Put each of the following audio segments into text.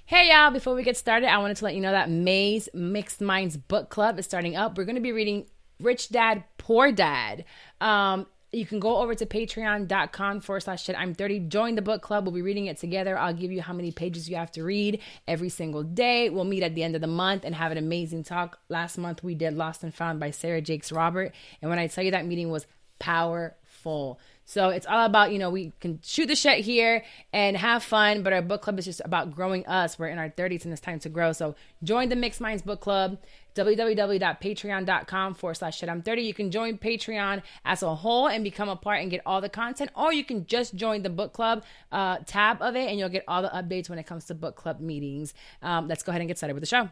Hey y'all, before we get started, I wanted to let you know that May's Mixed Minds Book Club is starting up. We're going to be reading Rich Dad, Poor Dad. You can go over to patreon.com/shit-I'm30. Join the book club. We'll be reading it together. I'll give you how many pages you have to read every single day. We'll meet at the end of the month and have an amazing talk. Last month we did Lost and Found by Sarah Jakes Robert. And when I tell you that meeting was powerful. So it's all about, we can shoot the shit here and have fun, but our book club is just about growing us. We're in our 30s and it's time to grow. So join the Mixed Minds Book Club, www.patreon.com/shit-I'm30. You can join Patreon as a whole and become a part and get all the content, or you can just join the book club tab of it and you'll get all the updates when it comes to book club meetings. Let's go ahead and get started with the show.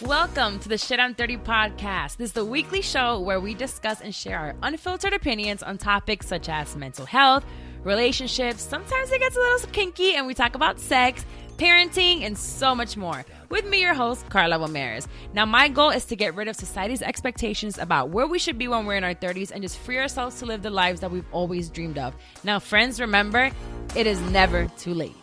Welcome to the Shit I'm 30 podcast. This is the weekly show where we discuss and share our unfiltered opinions on topics such as mental health, relationships, sometimes it gets a little kinky, and we talk about sex, parenting, and so much more. With me, your host, Carla Ramirez. Now, my goal is to get rid of society's expectations about where we should be when we're in our 30s and just free ourselves to live the lives that we've always dreamed of. Now, friends, remember, it is never too late.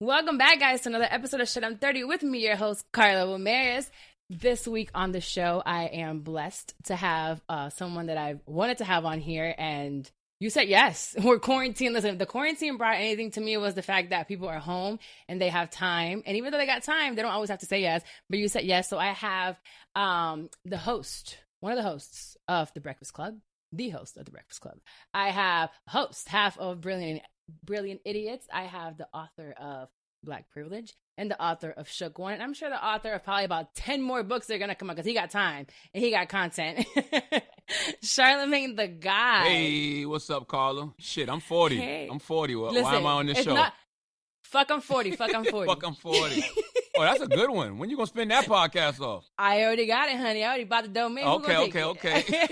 Welcome back, guys, to another episode of Shit I'm 30 with me, your host, Carla Ramirez. This week on the show, I am blessed to have someone that I've wanted to have on here, and you said yes. We're quarantined. Listen, if the quarantine brought anything to me, it was the fact that people are home and they have time. And even though they got time, they don't always have to say yes, but you said yes. So I have the host, one of the hosts of The Breakfast Club, the host of The Breakfast Club. I have host, half of Brilliant Idiots. I have the author of Black Privilege and the author of Shook One. And I'm sure the author of probably about 10 more books that are going to come out because he got time and he got content. Charlamagne the guy. Hey, what's up, Carla? Shit, I'm 40. Hey. I'm 40. Listen, why am I on this show? Fuck, I'm 40. Fuck, I'm 40. Fuck, I'm 40. Oh, that's a good one. When you going to spin that podcast off? I already got it, honey. I already bought the domain. Okay.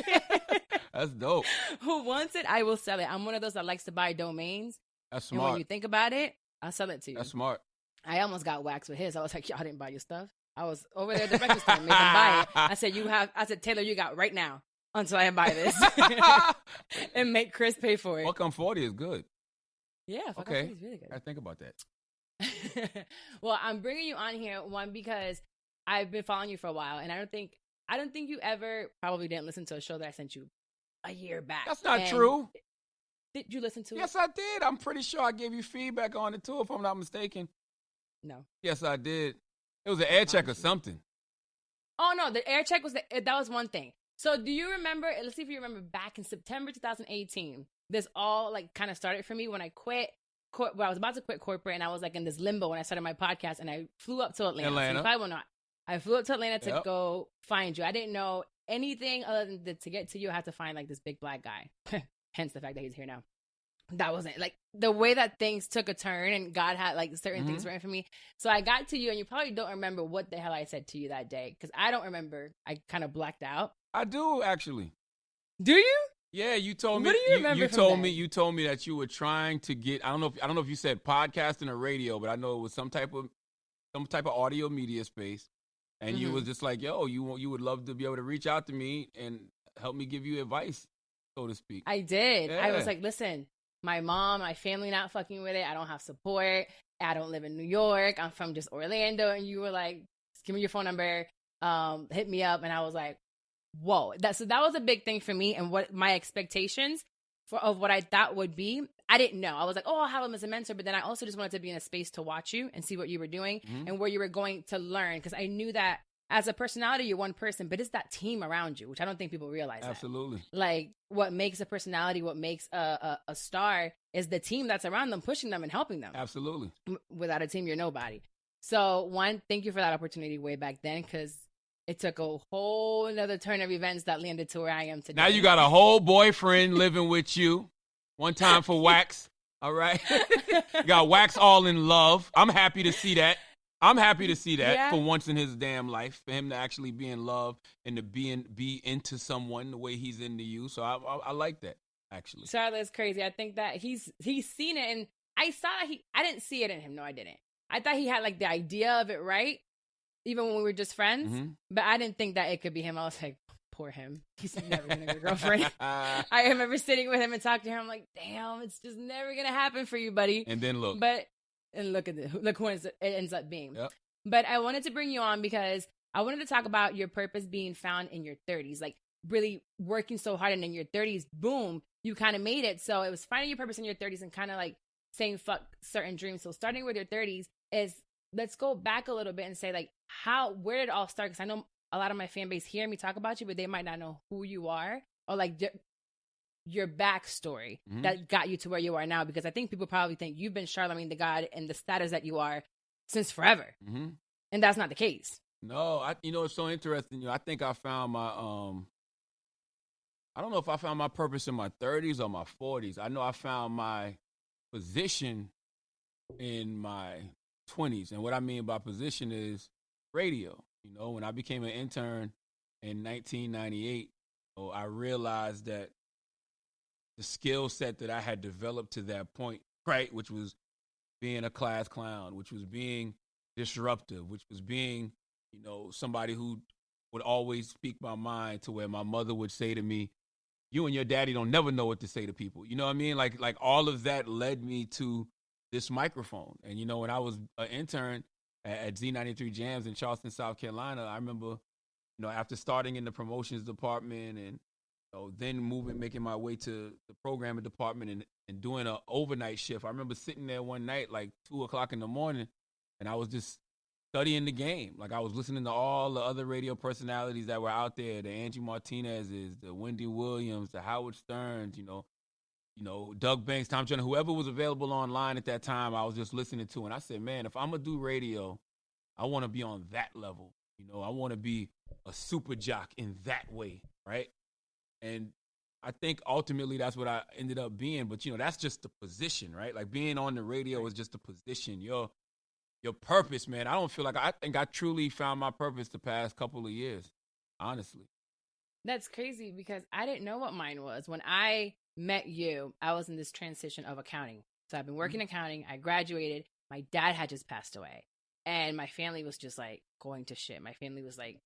That's dope. Who wants it? I will sell it. I'm one of those that likes to buy domains. That's smart. And when you think about it, I'll sell it to you. That's smart. I almost got waxed with his. I was like, y'all didn't buy your stuff. I was over there at the breakfast store, made them buy it. I said, Taylor, you got right now until I buy this. And make Chris pay for it. Fuck, I'm 40 is good. Yeah, fuck, okay. I'm 40 is really good. I think about that. Well, I'm bringing you on here, one, because I've been following you for a while, and I don't think you ever probably didn't listen to a show that I sent you a year back. That's not true. Did you listen to it? Yes, I did. I'm pretty sure I gave you feedback on it too, if I'm not mistaken. No. Yes, I did. It was an air check or something. Oh, no, the air check that was one thing. So do you remember, let's see if you remember, back in September 2018, this all like kind of started for me when I quit. I was about to quit corporate, and I was like in this limbo when I started my podcast, and I flew up to Atlanta. So you probably will not. I flew up to Atlanta to go find you. I didn't know anything other than to get to you, I had to find like this big black guy. Hence the fact that he's here now. That wasn't like the way that things took a turn, and God had like certain things written for me. So I got to you, and you probably don't remember what the hell I said to you that day, because I don't remember. I kind of blacked out. I do, actually. Do you? Yeah, you told me. What do you remember? You told me that you were trying to get. I don't know if you said podcasting or radio, but I know it was some type of audio media space. And you was just like, yo, you would love to be able to reach out to me and help me give you advice, so to speak. I did. Yeah. I was like, listen, my mom, my family not fucking with it. I don't have support. I don't live in New York. I'm from just Orlando. And you were like, give me your phone number. Hit me up. And I was like, whoa. That was a big thing for me, and what my expectations of what I thought would be. I didn't know. I was like, oh, I'll have him as a mentor. But then I also just wanted to be in a space to watch you and see what you were doing and where you were going to learn. Because I knew that as a personality, you're one person, but it's that team around you, which I don't think people realize. Absolutely. That. Like, what makes a personality, what makes a star is the team that's around them, pushing them and helping them. Absolutely. Without a team, you're nobody. So, one, thank you for that opportunity way back then, because it took a whole another turn of events that landed to where I am today. Now you got a whole boyfriend living with you. One time for wax. All right. You got wax all in love. I'm happy to see that. For once in his damn life, for him to actually be in love and to be into someone the way he's into you. So I like that, actually. Charlotte's crazy. I think that he's seen it, and I saw I didn't see it in him. No, I didn't. I thought he had like the idea of it, right? Even when we were just friends, but I didn't think that it could be him. I was like, poor him. He's never gonna get a girlfriend. I remember sitting with him and talking to him. I'm like, damn, it's just never gonna happen for you, buddy. And then look. Look at this. Look who it ends up being. Yep. But I wanted to bring you on because I wanted to talk about your purpose being found in your 30s. Like really working so hard, and in your 30s, boom, you kind of made it. So it was finding your purpose in your 30s and kind of like saying fuck certain dreams. So starting with your 30s is, let's go back a little bit and say like, where did it all start? Because I know a lot of my fan base hear me talk about you, but they might not know who you are or like your backstory that got you to where you are now. Because I think people probably think you've been Charlamagne the God and the status that you are since forever. And that's not the case. No, it's so interesting. I think I found my, I don't know if I found my purpose in my 30s or my 40s. I know I found my position in my 20s. And what I mean by position is radio. When I became an intern in 1998, I realized that the skill set that I had developed to that point, right, which was being a class clown, which was being disruptive, which was being, somebody who would always speak my mind, to where my mother would say to me, you and your daddy don't never know what to say to people. You know what I mean? Like all of that led me to this microphone. And, when I was an intern at Z93 Jams in Charleston, South Carolina, I remember, after starting in the promotions department and then making my way to the programming department and doing an overnight shift. I remember sitting there one night, like 2:00 in the morning, and I was just studying the game. Like I was listening to all the other radio personalities that were out there, the Angie Martinez's, the Wendy Williams, the Howard Sterns, Doug Banks, Tom Turner, whoever was available online at that time, I was just listening to. And I said, man, if I'm going to do radio, I want to be on that level. I want to be a super jock in that way, right? And I think ultimately that's what I ended up being. But, that's just the position, right? Like being on the radio is just a position. Your purpose, man, I think I truly found my purpose the past couple of years, honestly. That's crazy because I didn't know what mine was. When I met you, I was in this transition of accounting. So I've been working accounting. I graduated. My dad had just passed away. And my family was just like going to shit. My family was like,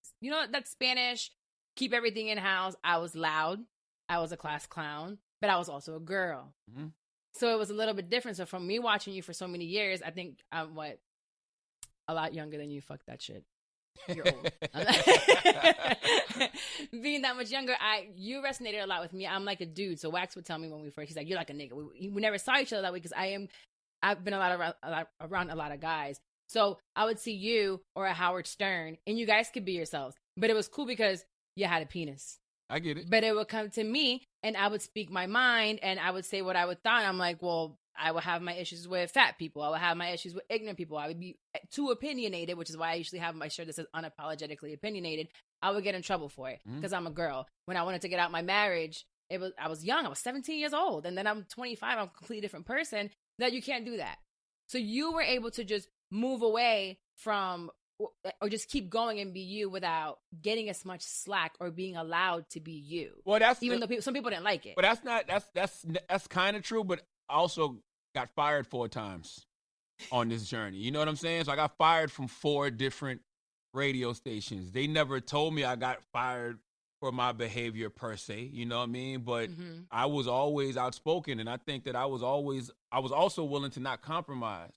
that's Spanish. Keep everything in house. I was loud. I was a class clown, but I was also a girl. So it was a little bit different. So from me watching you for so many years, I think I'm a lot younger than you. Fuck that shit. You're old. Being that much younger, you resonated a lot with me. I'm like a dude. So Wax would tell me when we first, he's like, you're like a nigga. We never saw each other that way because I've been around a lot of guys. So I would see you or a Howard Stern and you guys could be yourselves. But it was cool because you had a penis. I get it. But it would come to me and I would speak my mind and I would say what I would thought. I'm like, well, I would have my issues with fat people. I would have my issues with ignorant people. I would be too opinionated, which is why I usually have my shirt that says unapologetically opinionated. I would get in trouble for it because I'm a girl. When I wanted to get out my marriage, I was young. I was 17 years old. And then I'm 25. I'm a completely different person. That you can't do that. So you were able to just move away from or just keep going and be you without getting as much slack or being allowed to be you. Well, that's even though some people didn't like it. But that's kind of true. But I also got fired 4 times on this journey. You know what I'm saying? So I got fired from 4 different radio stations. They never told me I got fired for my behavior per se. You know what I mean? But I was always outspoken, and I think that I was also willing to not compromise.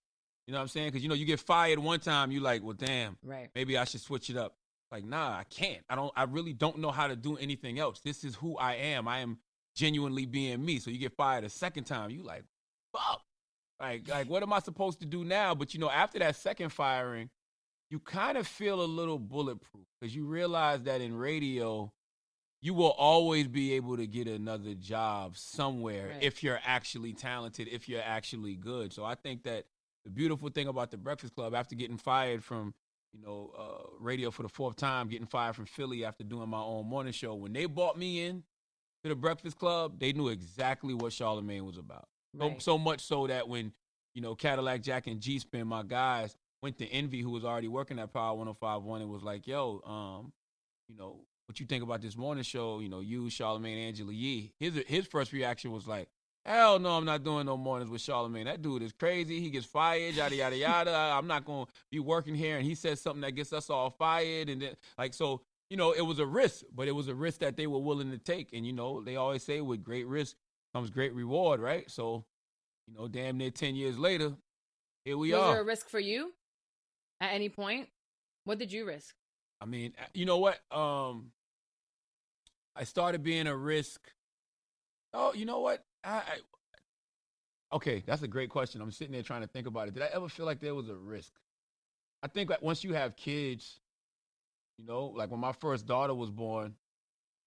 You know what I'm saying? Because, you get fired one time, you like, well, damn, right, maybe I should switch it up. Like, nah, I can't. I really don't know how to do anything else. This is who I am. I am genuinely being me. So you get fired a second time, you like, fuck. Like, what am I supposed to do now? But, after that second firing, you kind of feel a little bulletproof because you realize that in radio, you will always be able to get another job somewhere if you're actually talented, if you're actually good. So I think that the beautiful thing about the Breakfast Club, after getting fired from, radio for the 4th time, getting fired from Philly after doing my own morning show, when they brought me in to the Breakfast Club, they knew exactly what Charlamagne was about. Right. So much so that when, Cadillac Jack and G-Spin, my guys, went to Envy, who was already working at Power 105.1, and was like, yo, what you think about this morning show? You, Charlamagne, Angela Yee. His first reaction was like, hell no, I'm not doing no mornings with Charlamagne. That dude is crazy. He gets fired, yada, yada, yada. I'm not going to be working here. And he says something that gets us all fired. And then, so you know, it was a risk, but it was a risk that they were willing to take. And, you know, they always say with great risk comes great reward, right? So, you know, damn near 10 years later, here we are. Was there a risk for you at any point? What did you risk? I mean, you know what? I started being a risk. Oh, you know what? Okay, that's a great question. I'm sitting there trying to think about it. Did I ever feel like there was a risk? I think that once you have kids, you know, like when my first daughter was born,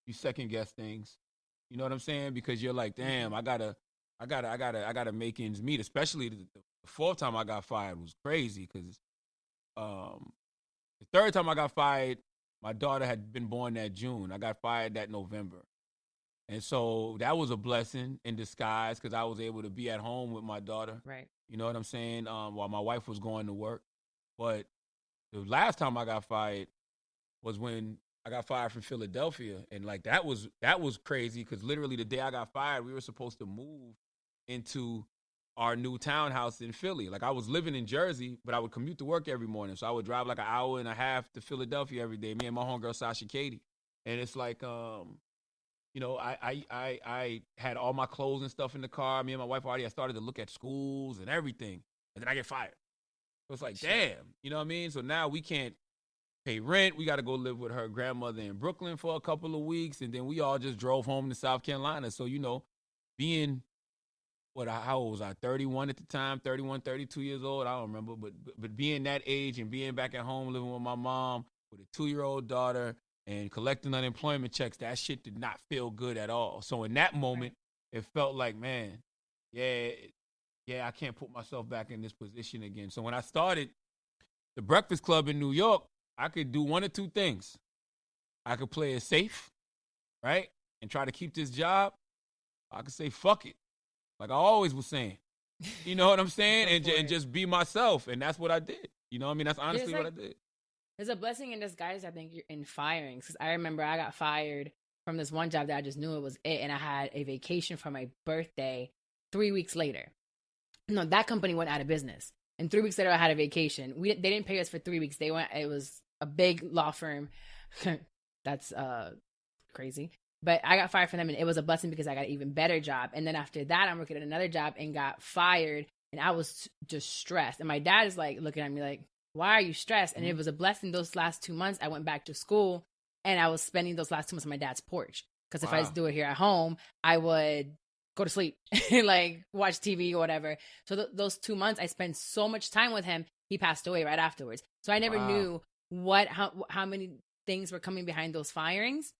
you second guess things. You know what I'm saying? Because you're like, damn, I gotta make ends meet. Especially the fourth time I got fired was crazy because the third time I got fired, my daughter had been born that June. I got fired that November. And so that was a blessing in disguise because I was able to be at home with my daughter. Right. You know what I'm saying? While my wife was going to work. But the last time I got fired was when I got fired from Philadelphia. And like that was crazy because literally the day I got fired, we were supposed to move into our new townhouse in Philly. Like I was living in Jersey, but I would commute to work every morning. So I would drive like an hour and a half to Philadelphia every day, me and my homegirl Sasha Katie. And it's like you know, I had all my clothes and stuff in the car. Me and my wife already had started to look at schools and everything. And then I get fired. So it's like, damn, you know what I mean? So now we can't pay rent. We got to go live with her grandmother in Brooklyn for a couple of weeks. And then we all just drove home to South Carolina. So, you know, being, how old was I? 31 at the time, 31, 32 years old. I don't remember. But being that age and being back at home living with my mom with a 2-year-old daughter, and collecting unemployment checks, that shit did not feel good at all. So in that moment, it felt like, man, yeah, I can't put myself back in this position again. So when I started the Breakfast Club in New York, I could do one or two things. I could play it safe, right, and try to keep this job. I could say, fuck it, like I always was saying. You know what I'm saying? and just be myself. And that's what I did. You know what I mean? That's honestly what I did. There's a blessing in disguise, I think, in firings. Because I remember I got fired from this one job that I just knew it was it. And I had a vacation for my birthday 3 weeks later. No, that company went out of business. And 3 weeks later, I had a vacation. They didn't pay us for 3 weeks. It was a big law firm. That's crazy. But I got fired from them. And it was a blessing because I got an even better job. And then after that, I'm working at another job and got fired. And I was just stressed. And my dad is like looking at me like, why are you stressed? And it was a blessing. Those last 2 months, I went back to school and I was spending those last 2 months on my dad's porch. Because if I do it here at home, I would go to sleep, like watch TV or whatever. So those 2 months, I spent so much time with him. He passed away right afterwards. So I never knew how many things were coming behind those firings.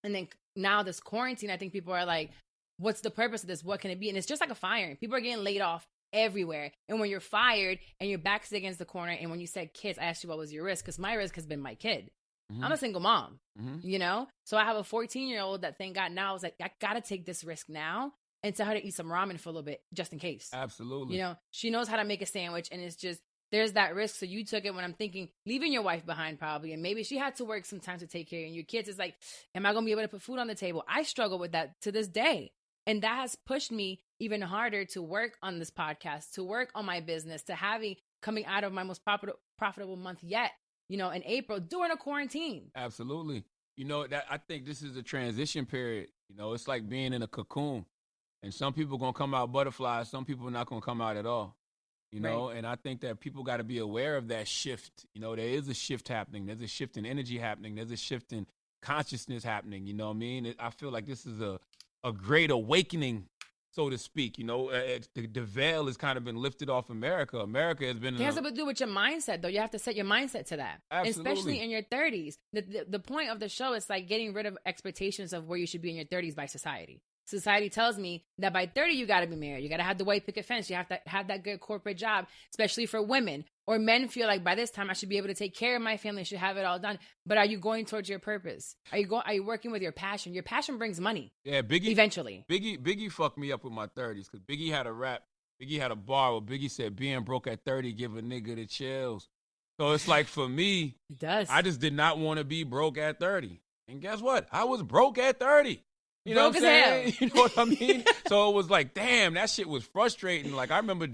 And then now this quarantine, I think people are like, what's the purpose of this? What can it be? And it's just like a firing. People are getting laid off everywhere. And when you're fired and your back's against the corner, and when you said kids, I asked you what was your risk, because my risk has been my kid. I'm a single mom, you know? So I have a 14-year-old that, thank God, now I was like, I gotta take this risk now and tell her to eat some ramen for a little bit, just in case. Absolutely. You know, she knows how to make a sandwich, and it's just, there's that risk. So you took it when I'm thinking leaving your wife behind probably, and maybe she had to work sometimes to take care of you. And your kids is like, am I gonna be able to put food on the table? I struggle with that to this day. And that has pushed me even harder to work on this podcast, to work on my business, to coming out of my most profitable month yet, you know, in April during a quarantine. Absolutely. You know, that I think this is a transition period. You know, it's like being in a cocoon. And some people going to come out butterflies. Some people are not going to come out at all. You know, and I think that people got to be aware of that shift. You know, there is a shift happening. There's a shift in energy happening. There's a shift in consciousness happening. You know what I mean? I feel like this is a great awakening, so to speak. You know, the veil has kind of been lifted off America. America has been... It has to do with your mindset, though. You have to set your mindset to that. Absolutely. Especially in your 30s. The point of the show is like getting rid of expectations of where you should be in your 30s by society. Society tells me that by 30, you got to be married. You got to have the white picket fence. You have to have that good corporate job, especially for women. Or men feel like by this time I should be able to take care of my family. I should have it all done. But are you going towards your purpose? Are you working with your passion? Your passion brings money. Yeah, Biggie. Eventually. Biggie fucked me up with my 30s because Biggie had a rap. Biggie had a bar where Biggie said, being broke at 30 give a nigga the chills. So it's like for me, it does. I just did not want to be broke at 30. And guess what? I was broke at 30. You know what I'm saying? You know what I mean? So it was like, damn, that shit was frustrating. Like I remember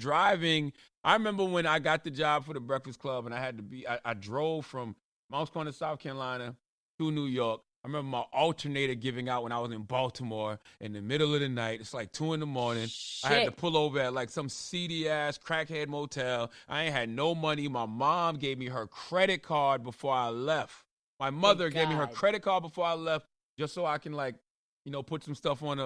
when I got the job for the Breakfast Club and I drove from Mounts Corner, South Carolina to New York. I remember my alternator giving out when I was in Baltimore in the middle of the night. It's like 2 a.m. Shit. I had to pull over at like some seedy ass crackhead motel. I ain't had no money. My mom gave me her credit card before I left. My mother gave me her credit card before I left, just so I can like, put some stuff on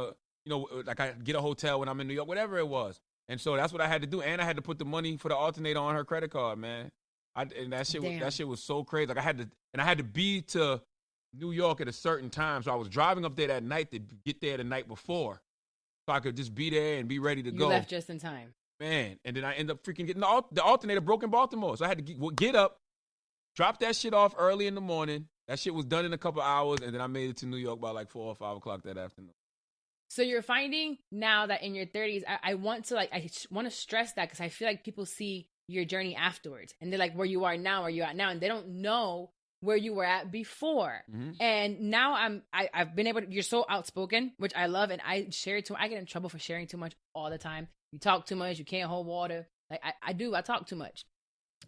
like I get a hotel when I'm in New York, whatever it was. And so that's what I had to do. And I had to put the money for the alternator on her credit card, man. And that shit was so crazy. Like I had to be to New York at a certain time. So I was driving up there that night to get there the night before. So I could just be there and be ready to go. You left just in time. Man. And then I ended up freaking getting the alternator broke in Baltimore. So I had to get up, drop that shit off early in the morning. That shit was done in a couple hours. And then I made it to New York by like 4 or 5 o'clock that afternoon. So you're finding now that in your 30s, I want to stress that because I feel like people see your journey afterwards. And they're like, where you are now, where you at now. And they don't know where you were at before. Mm-hmm. And now I've been able to, you're so outspoken, which I love. And I share it too. I get in trouble for sharing too much all the time. You talk too much. You can't hold water. Like I talk too much.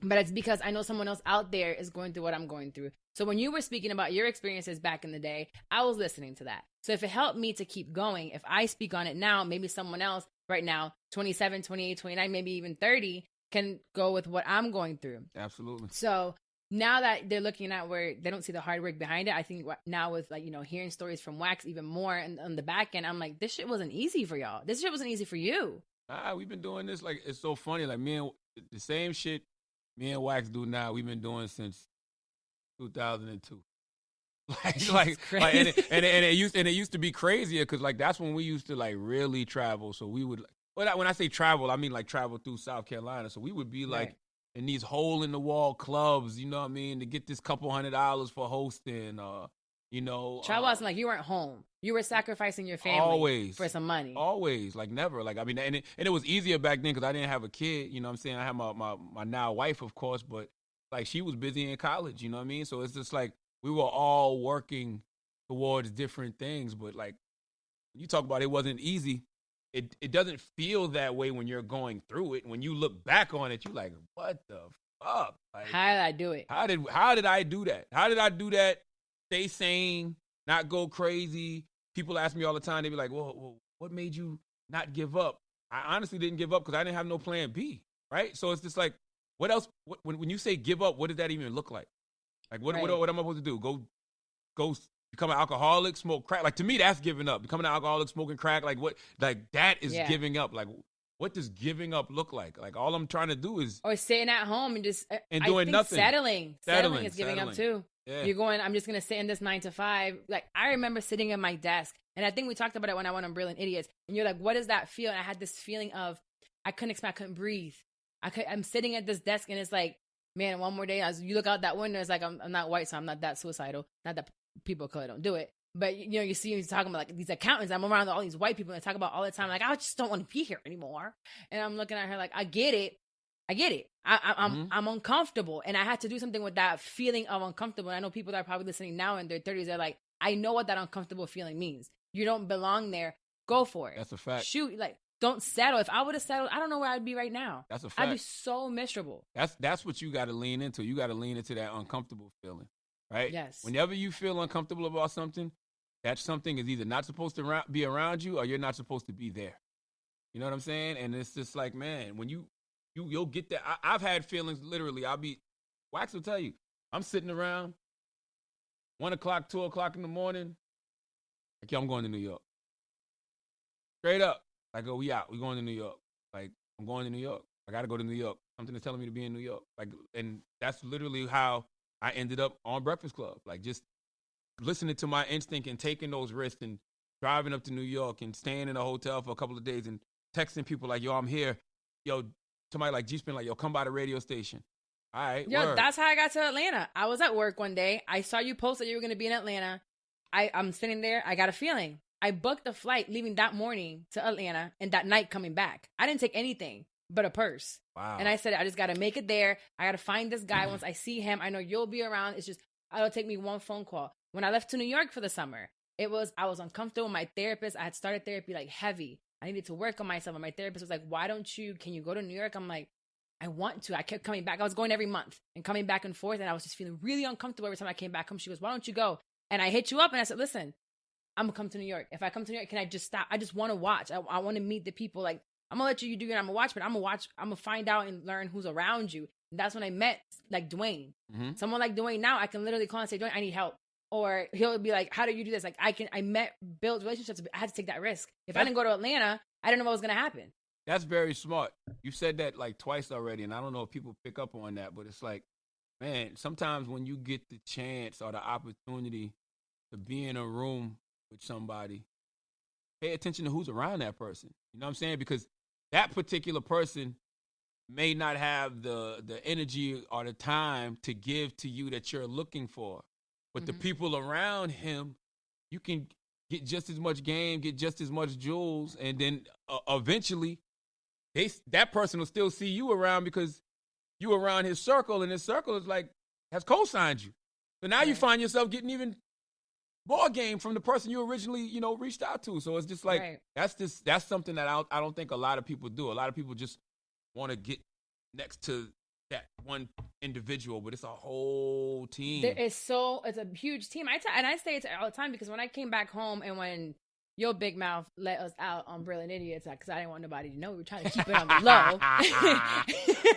But it's because I know someone else out there is going through what I'm going through. So when you were speaking about your experiences back in the day, I was listening to that. So if it helped me to keep going, if I speak on it now, maybe someone else right now, 27, 28, 29, maybe even 30, can go with what I'm going through. Absolutely. So now that they're looking at where they don't see the hard work behind it, I think now with like, hearing stories from Wax even more and on the back end, I'm like, this shit wasn't easy for y'all. This shit wasn't easy for you. We've been doing this. Like, it's so funny. Like the same shit me and Wax do now, we've been doing since 2002. And it used to be crazier because like that's when we used to like really travel. So we would, when I say travel, I mean like travel through South Carolina. So we would be like in these hole in the wall clubs, you know what I mean, to get this couple $100 for hosting. Travel wasn't like you weren't home. You were sacrificing your family for some money. Always, like never. Like I mean, and it was easier back then because I didn't have a kid. You know what I'm saying? I had my now wife, of course, but like she was busy in college. You know what I mean? So it's just like we were all working towards different things. But like you talk about, it wasn't easy. It doesn't feel that way when you're going through it. When you look back on it, you're like, what the fuck? Like, how did I do it? How did I do that? How did I do that? Stay sane, not go crazy. People ask me all the time. They be like, well, what made you not give up? I honestly didn't give up because I didn't have no plan B, right? So it's just like, what else? When you say give up, what does that even look like? Like, what am I supposed to do? Go become an alcoholic, smoke crack? Like, to me, that's giving up. Becoming an alcoholic, smoking crack, like what? Like, that is giving up. Like, what does giving up look like? Like, all I'm trying to do is... Or sitting at home and just... And doing nothing. Settling is giving up, too. Yeah. You're going, I'm just going to sit in this 9 to 5. Like, I remember sitting at my desk, and I think we talked about it when I went on Brilliant Idiots, and you're like, what does that feel? And I had this feeling of, I couldn't breathe. I'm sitting at this desk, and it's like, man, one more day, as you look out that window, it's like, I'm not white, so I'm not that suicidal. Not that people of color don't do it. But, you see me talking about, like, these accountants. I'm around all these white people, and they talk about all the time, like, I just don't want to be here anymore. And I'm looking at her like, I get it. I'm uncomfortable, and I had to do something with that feeling of uncomfortable. And I know people that are probably listening now in their 30s are like, I know what that uncomfortable feeling means. You don't belong there. Go for it. That's a fact. Shoot, like, don't settle. If I would have settled, I don't know where I'd be right now. That's a fact. I'd be so miserable. That's what you got to lean into. You got to lean into that uncomfortable feeling, right? Yes. Whenever you feel uncomfortable about something, that something is either not supposed to be around you or you're not supposed to be there. You know what I'm saying? And it's just like, man, when you'll get that. I've had feelings, literally. Wax will tell you, I'm sitting around 1 o'clock, 2 o'clock in the morning. Like, yo, I'm going to New York. Straight up. Like, oh, we out. We going to New York. Like, I'm going to New York. I got to go to New York. Something is telling me to be in New York. Like, and that's literally how I ended up on Breakfast Club. Like, just listening to my instinct and taking those risks and driving up to New York and staying in a hotel for a couple of days and texting people like, yo, I'm here. Yo, somebody like G-Spin, like, yo, come by the radio station. All right, yo, word. That's how I got to Atlanta. I was at work one day. I saw you post that you were going to be in Atlanta. I'm sitting there. I got a feeling. I booked a flight leaving that morning to Atlanta and that night coming back. I didn't take anything but a purse. Wow. And I said, I just got to make it there. I got to find this guy. Once I see him, I know you'll be around. It's just, it'll take me one phone call. When I left to New York for the summer, I was uncomfortable. My therapist, I had started therapy like heavy. I needed to work on myself. And my therapist was like, can you go to New York? I'm like, I want to. I kept coming back. I was going every month and coming back and forth. And I was just feeling really uncomfortable every time I came back home. She goes, why don't you go? and I hit you up and I said, listen, I'm gonna come to New York. If I come to New York, can I just stop? I just want to watch. I want to meet the people. Like, I'm gonna let you do it. I'm gonna watch, but I'm gonna find out and learn who's around you. And that's when I met like Dwayne. Mm-hmm. Someone like Dwayne now, I can literally call and say, Dwayne, I need help. Or he'll be like, how do you do this? Like, build relationships. I had to take that risk. If I didn't go to Atlanta, I didn't know what was gonna happen. That's very smart. You said that like twice already, and I don't know if people pick up on that, but it's like, man, sometimes when you get the chance or the opportunity to be in a room with somebody, pay attention to who's around that person. You know what I'm saying? Because that particular person may not have the energy or the time to give to you that you're looking for. But the people around him, you can get just as much game, get just as much jewels, and then eventually that person will still see you around because you around his circle, and his circle is like, has co-signed you. So now you find yourself getting even more game from the person you originally, reached out to. So it's just like, that's something that I don't think a lot of people do. A lot of people just want to get next to that one individual, but it's a whole team. It's a huge team. I say it all the time because when I came back home and when your big mouth let us out on Brilliant Idiots, because I didn't want nobody to know, we were trying to keep it on the low.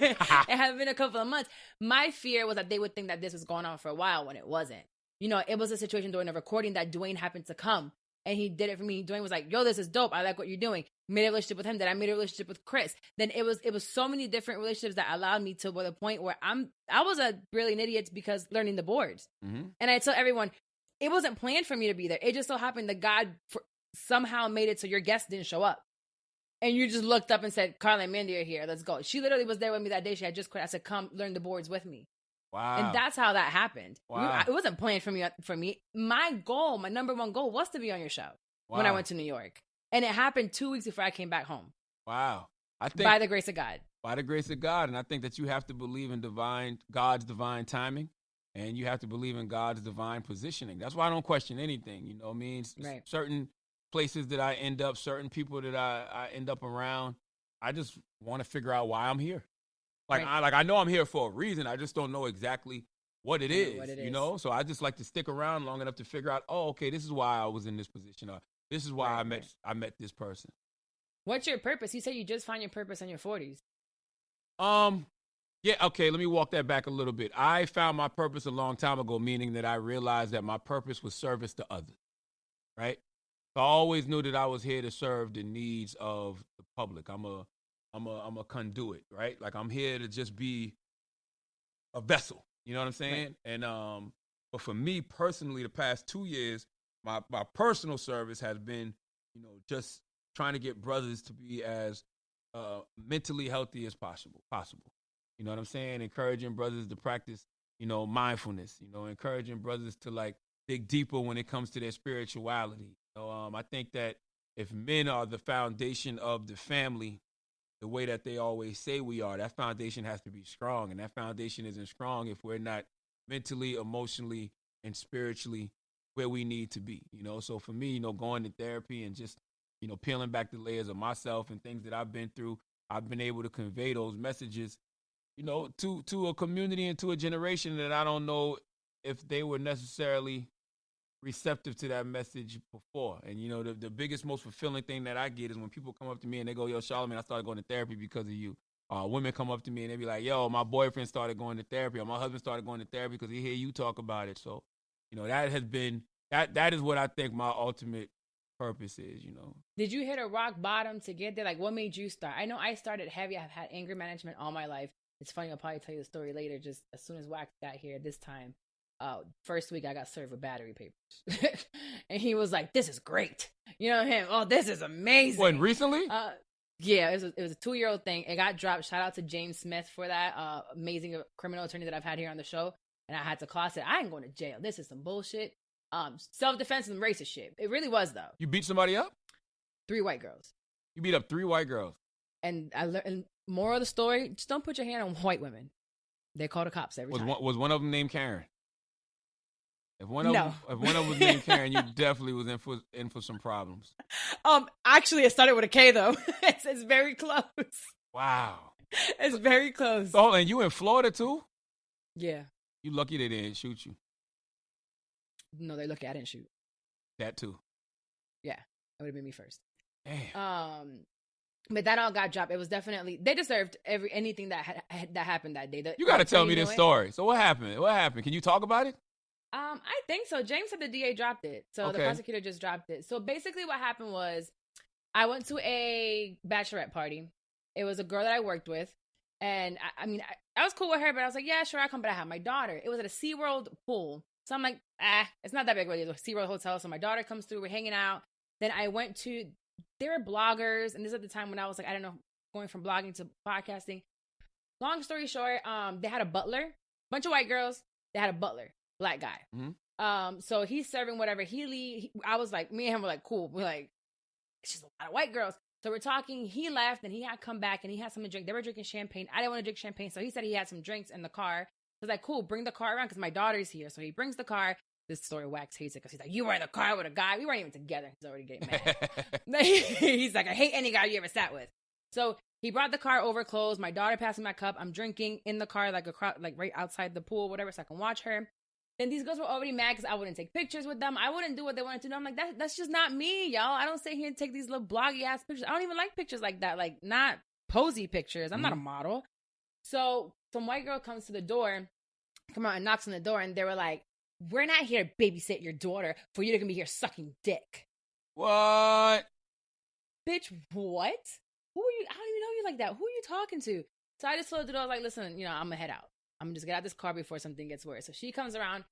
It had been a couple of months. My fear was that they would think that this was going on for a while when it wasn't. It was a situation during the recording that Dwayne happened to come. And he did it for me. Dwayne was like, yo, this is dope. I like what you're doing. Made a relationship with him. Then I made a relationship with Chris. Then it was so many different relationships that allowed me to the point where I was a Brilliant Idiots because learning the boards. Mm-hmm. And I tell everyone, it wasn't planned for me to be there. It just so happened that God somehow made it so your guest didn't show up. And you just looked up and said, Carla and Mandy are here. Let's go. She literally was there with me that day. She had just quit. I said, come learn the boards with me. Wow. And that's how that happened. Wow. It wasn't planned for me. My number one goal was to be on your show when I went to New York. And it happened 2 weeks before I came back home. Wow. I think by the grace of God. By the grace of God. And I think that you have to believe in God's divine timing. And you have to believe in God's divine positioning. That's why I don't question anything. You know what I mean? Right. Certain places that I end up, certain people that I end up around, I just want to figure out why I'm here. I know I'm here for a reason. I just don't know exactly what it is, So I just like to stick around long enough to figure out, oh, okay, this is why I was in this position, or this is why I met this person. What's your purpose? You said you just find your purpose in your 40s. Yeah, okay, let me walk that back a little bit. I found my purpose a long time ago, meaning that I realized that my purpose was service to others, right? So I always knew that I was here to serve the needs of the public. I'm a conduit, right? Like, I'm here to just be a vessel. You know what I'm saying? Right. And but for me personally, the past 2 years, my personal service has been, just trying to get brothers to be as mentally healthy as possible. You know what I'm saying? Encouraging brothers to practice, mindfulness. Encouraging brothers to dig deeper when it comes to their spirituality. I think that if men are the foundation of the family, the way that they always say we are, that foundation has to be strong. And that foundation isn't strong if we're not mentally, emotionally, and spiritually where we need to be. So for me, going to therapy and just, peeling back the layers of myself and things that I've been through, I've been able to convey those messages, to a community and to a generation that I don't know if they were necessarily receptive to that message before. And the biggest, most fulfilling thing that I get is when people come up to me and they go, yo, Charlamagne, I started going to therapy because of you. Women come up to me and they be like, yo, my boyfriend started going to therapy, or my husband started going to therapy because he hear you talk about it. So that has been that is what I think my ultimate purpose is. Did you hit a rock bottom to get there? What made you start? I know I started heavy. I've had anger management all my life. It's funny, I'll probably tell you the story later. Just as soon as Wax got here this time, first week I got served with battery papers. And he was like, this is great. Him, oh, this is amazing. When, recently? Yeah, it was a 2-year-old thing. It got dropped. Shout out to James Smith for that amazing criminal attorney that I've had here on the show. And I had to call. I said, I ain't going to jail. This is some bullshit. Self-defense and racist shit. It really was, though. You beat somebody up? 3 white girls. You beat up 3 white girls. And I learned. And moral of the story: just don't put your hand on white women. They call the cops every time. Was one of them named Karen? If one of them was named Karen, you definitely was in for some problems. Actually, it started with a K though. It's very close. Wow. It's very close. Oh, and you in Florida too? Yeah. You lucky they didn't shoot you. No, they look at it and shoot. That too. Yeah, it would have been me first. Damn. But that all got dropped. It was definitely, they deserved anything that happened that day. You got to tell me this story. So what happened? What happened? Can you talk about it? I think so. James said the DA dropped it. So the prosecutor just dropped it. So basically what happened was I went to a bachelorette party. It was a girl that I worked with. And I was cool with her, but I was like, yeah, sure, I'll come. But I have my daughter. It was at a SeaWorld pool. So I'm like, it's not that big of a deal. SeaWorld hotel. So my daughter comes through. We're hanging out. Then I went to, they were bloggers. And this is at the time when I was like, I don't know, going from blogging to podcasting. Long story short, they had a butler. Bunch of white girls. They had a butler. Black guy. Mm-hmm. So he's serving whatever. I was like, me and him were like, cool. We're like, it's just a lot of white girls. So we're talking. He left and he had come back and he had something to drink. They were drinking champagne. I didn't want to drink champagne. So he said he had some drinks in the car. I was like, cool, bring the car around because my daughter's here. So he brings the car. This story, Wax hates it because he's like, you were in the car with a guy. We weren't even together. He's already getting mad. He's like, I hate any guy you ever sat with. So he brought the car over, closed. My daughter passed me my cup. I'm drinking in the car, like right outside the pool, whatever, so I can watch her. Then these girls were already mad because I wouldn't take pictures with them. I wouldn't do what they wanted to do. I'm like, that's just not me, y'all. I don't sit here and take these little bloggy ass pictures. I don't even like pictures like that, like not posy pictures. I'm not a model. So some white girl comes to the door, come out and knocks on the door, and they were like, we're not here to babysit your daughter for you to be here sucking dick. What? Bitch, what? Who are you? I don't even know you like that. Who are you talking to? So I just told the door, I was like, listen, I'm going to head out. I'm just get out this car before something gets worse. So she comes around.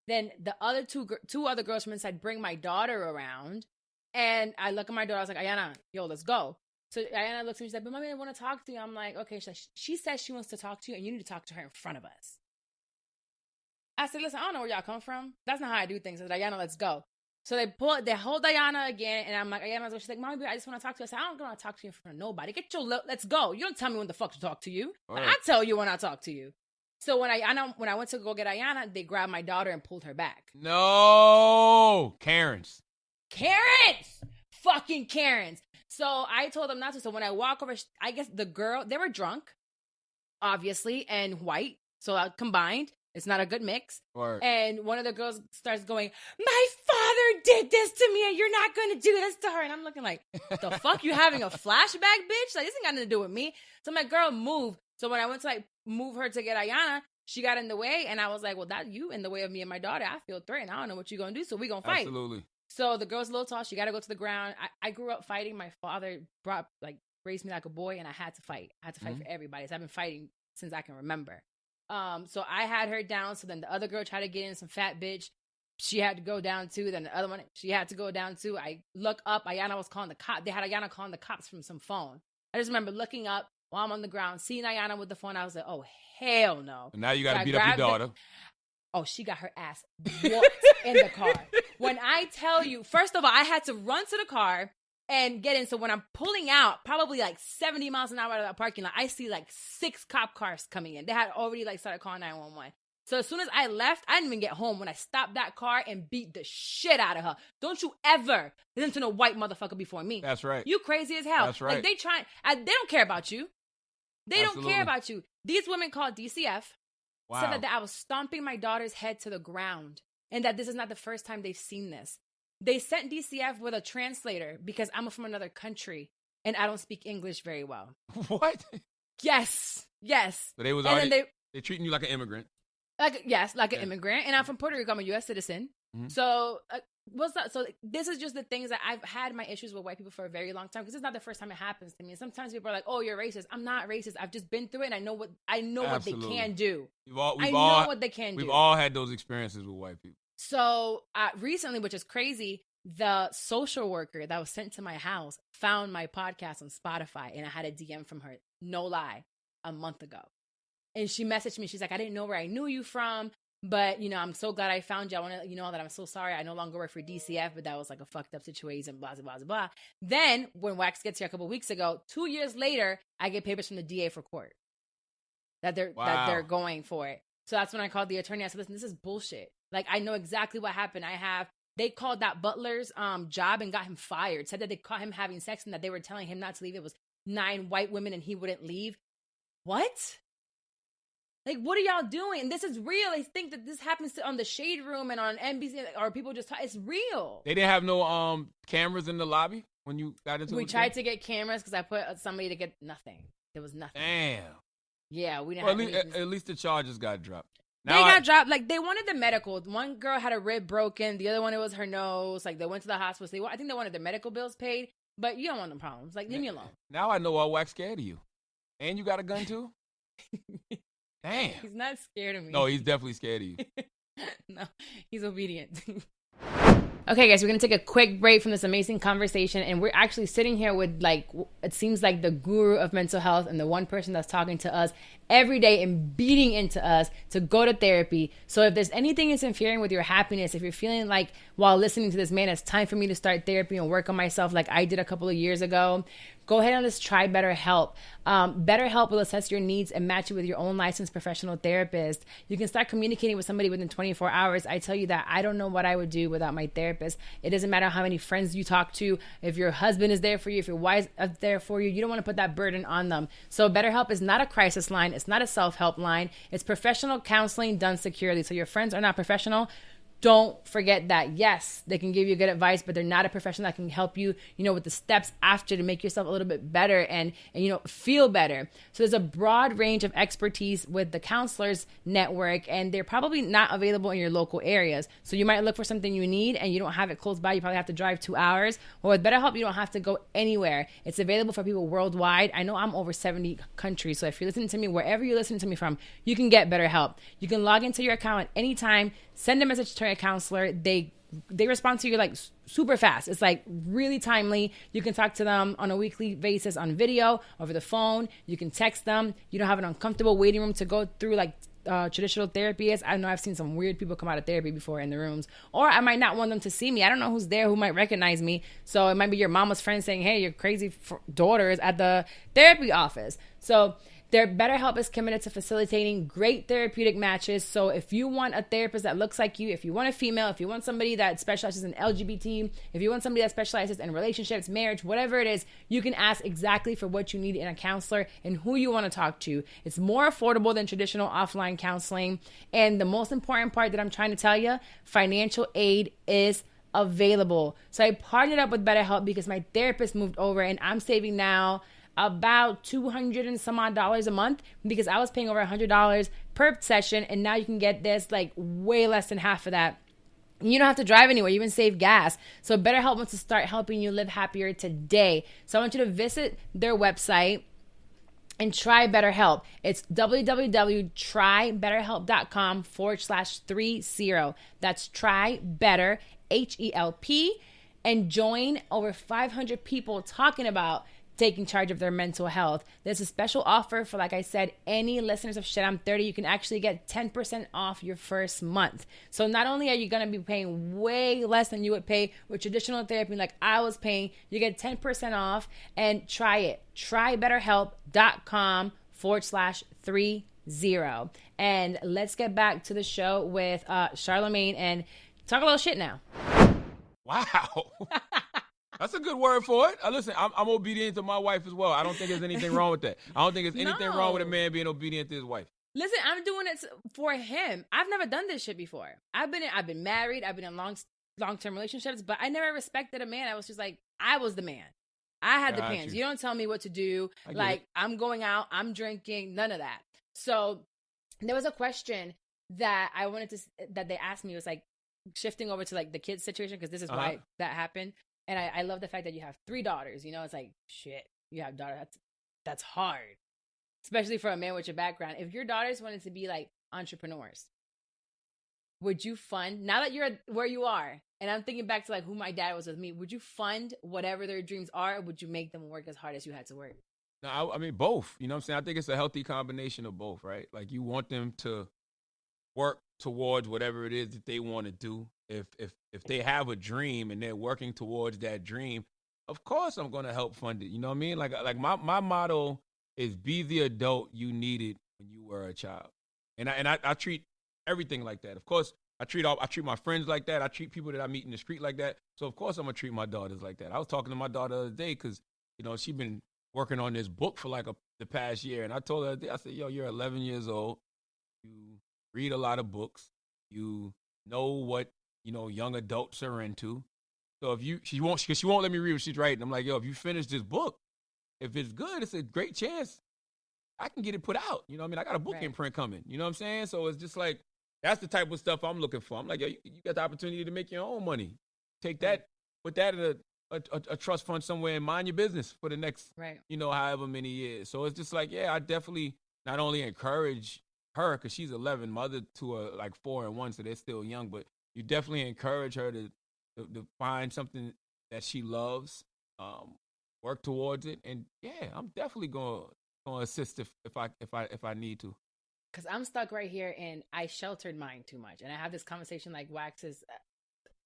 Then the other two other girls from inside bring my daughter around. And I look at my daughter. I was like, Ayana, yo, let's go. So Ayana looks at me. She's like, but mommy, I want to talk to you. I'm like, okay. She says she wants to talk to you, and you need to talk to her in front of us. I said, listen, I don't know where y'all come from. That's not how I do things. I said, Ayana, let's go. So they hold Ayana again. And I'm like, Ayana, let's go. She's like, mommy, I just want to talk to you. I said, I don't want to talk to you in front of nobody. Let's go. You don't tell me when the fuck to talk to you. Right. I tell you when I talk to you. So when I went to go get Ayana, they grabbed my daughter and pulled her back. No, Karens. Fucking Karens. So I told them not to. So when I walk over, I guess the girl, they were drunk, obviously, and white. So combined, it's not a good mix. Word. And one of the girls starts going, my father did this to me and you're not going to do this to her. And I'm looking like, the fuck, you having a flashback, bitch? Like, this ain't got nothing to do with me. So my girl moved. So when I went to move her to get Ayana, she got in the way. And I was like, well, that you in the way of me and my daughter. I feel threatened. I don't know what you're going to do. So we going to fight. Absolutely. So the girl's a little tall. She got to go to the ground. I grew up fighting. My father raised me like a boy, and I had to fight. I had to fight for everybody. So I've been fighting since I can remember. So I had her down. So then the other girl tried to get in, some fat bitch. She had to go down too. Then the other one, she had to go down too. I look up. Ayana was calling the cops. They had Ayana calling the cops from some phone. I just remember looking up while I'm on the ground, seeing Ayana with the phone. I was like, oh, hell no. And now you got to beat up your daughter. She got her ass whooped in the car. When I tell you, first of all, I had to run to the car and get in. So when I'm pulling out, probably like 70 miles an hour out of that parking lot, I see like 6 cop cars coming in. They had already started calling 911. So as soon as I left, I didn't even get home when I stopped that car and beat the shit out of her. Don't you ever listen to no white motherfucker before me. That's right. You crazy as hell. That's right. Like they don't care about you. They don't care about you. These women called DCF. Wow. Said that I was stomping my daughter's head to the ground and that this is not the first time they've seen this. They sent DCF with a translator because I'm from another country and I don't speak English very well. What? Yes. So they was already, they're treating you like an immigrant. Like an immigrant. And I'm from Puerto Rico. I'm a U.S. citizen. Mm-hmm. So so this is just the things that I've had my issues with white people for a very long time because it's not the first time it happens to me. And sometimes people are like, "Oh, you're racist." I'm not racist. I've just been through it, and I know what they can do. I know what they can do. We've all had those experiences with white people. So recently, which is crazy, the social worker that was sent to my house found my podcast on Spotify, and I had a DM from her, no lie, a month ago. And she messaged me. She's like, "I didn't know where I knew you from. But, I'm so glad I found you. I want to let you know that I'm so sorry. I no longer work for DCF, but that was like a fucked up situation, blah, blah, blah, blah." Then when Wax gets here a couple weeks ago, 2 years later, I get papers from the DA for court that they're going for it. So that's when I called the attorney. I said, listen, this is bullshit. Like, I know exactly what happened. They called that butler's job and got him fired. Said that they caught him having sex and that they were telling him not to leave. It was 9 white women and he wouldn't leave. What? Like, what are y'all doing? And this is real. They think that this happens on the Shade Room and on NBC, or people just talk. It's real. They didn't have no cameras in the lobby when you got into. We tried to get cameras because I put somebody to get nothing. There was nothing. Damn. Yeah, we didn't. Well, at least the charges got dropped. Now they got dropped. Like, they wanted the medical. One girl had a rib broken. The other one, it was her nose. Like, they went to the hospital. I think they wanted their medical bills paid. But you don't want them problems. Like, leave me alone. Now I know why Wax scared of you. And you got a gun too? Damn. He's not scared of me. No, he's definitely scared of you. No, he's obedient. Okay, guys, we're going to take a quick break from this amazing conversation. And we're actually sitting here with, like, it seems like the guru of mental health and the one person that's talking to us every day and beating into us to go to therapy. So if there's anything that's interfering with your happiness, if you're feeling like while listening to this man, it's time for me to start therapy and work on myself like I did a couple of years ago, go ahead and just try BetterHelp. BetterHelp will assess your needs and match you with your own licensed professional therapist. You can start communicating with somebody within 24 hours. I tell you that I don't know what I would do without my therapist. It doesn't matter how many friends you talk to. If your husband is there for you, if your wife is there for you, you don't want to put that burden on them. So BetterHelp is not a crisis line. It's not a self-help line. It's professional counseling done securely. So your friends are not professional. Don't forget that. Yes, they can give you good advice, but they're not a professional that can help you, with the steps after to make yourself a little bit better and feel better. So there's a broad range of expertise with the counselors network, and they're probably not available in your local areas. So you might look for something you need and you don't have it close by. You probably have to drive 2 hours. Well, with BetterHelp, you don't have to go anywhere. It's available for people worldwide. I know I'm over 70 countries. So if you're listening to me, wherever you're listening to me from, you can get BetterHelp. You can log into your account at any time, send a message to a counselor. They respond to you like super fast. It's like really timely. You can talk to them on a weekly basis on video, over the phone. You can text them. You don't have an uncomfortable waiting room to go through like traditional therapy is. I know I've seen some weird people come out of therapy before in the rooms, or I might not want them to see me. I don't know who's there who might recognize me. So it might be your mama's friend saying, hey, your crazy daughter is at the therapy office. So their BetterHelp is committed to facilitating great therapeutic matches. So if you want a therapist that looks like you, if you want a female, if you want somebody that specializes in LGBT, if you want somebody that specializes in relationships, marriage, whatever it is, you can ask exactly for what you need in a counselor and who you want to talk to. It's more affordable than traditional offline counseling. And the most important part that I'm trying to tell you, financial aid is available. So I partnered up with BetterHelp because my therapist moved over and I'm saving now about $200 and some odd a month because I was paying over $100 per session, and now you can get this like way less than half of that. You don't have to drive anywhere. You even save gas. So BetterHelp wants to start helping you live happier today. So I want you to visit their website and try BetterHelp. It's www.trybetterhelp.com/30. That's try better, HELP, and join over 500 people talking about taking charge of their mental health. There's a special offer for, like I said, any listeners of Shit I'm 30. You can actually get 10% off your first month. So not only are you going to be paying way less than you would pay with traditional therapy like I was paying, you get 10% off, and try it. TryBetterHelp.com/30. And let's get back to the show with Charlamagne and talk a little shit now. Wow. That's a good word for it. Listen, I'm obedient to my wife as well. I don't think there's anything wrong with that. I don't think there's anything wrong with a man being obedient to his wife. Listen, I'm doing it for him. I've never done this shit before. I've been married. I've been in long-term relationships, but I never respected a man. I was just like, I was the man. I had the pants. You don't tell me what to do. Like, I'm going out, I'm drinking, none of that. So there was a question that I wanted to, that they asked me. It was like shifting over to like the kids situation, because this is why that happened. And I love the fact that you have 3 daughters. It's like, shit, you have daughters. That's hard, especially for a man with your background. If your daughters wanted to be like entrepreneurs, would you fund, now that you're where you are, and I'm thinking back to like who my dad was with me, would you fund whatever their dreams are, or would you make them work as hard as you had to work? No, I mean, both. You know what I'm saying? I think it's a healthy combination of both, right? Like, you want them to work towards whatever it is that they want to do. If they have a dream and they're working towards that dream, of course I'm going to help fund it. You know what I mean? Like my motto is be the adult you needed when you were a child. And I treat everything like that. Of course, I treat my friends like that. I treat people that I meet in the street like that. So of course I'm going to treat my daughters like that. I was talking to my daughter the other day because, she's been working on this book for like the past year. And I told her, I said, yo, you're 11 years old. You read a lot of books. You know what, young adults are into. So if she won't let me read what she's writing. I'm like, yo, if you finish this book, if it's good, it's a great chance I can get it put out. You know what I mean? I got a book imprint coming. You know what I'm saying? So it's just like, that's the type of stuff I'm looking for. I'm like, yo, you got the opportunity to make your own money. Take that, put that in a trust fund somewhere and mind your business for the next, however many years. So it's just like, yeah, I definitely not only encourage her because she's 11, my other two are like 4 and 1, so they're still young, but you definitely encourage her to find something that she loves, work towards it, and yeah, I'm definitely going to assist if I need to. Because I'm stuck right here, and I sheltered mine too much, and I have this conversation like Wax is.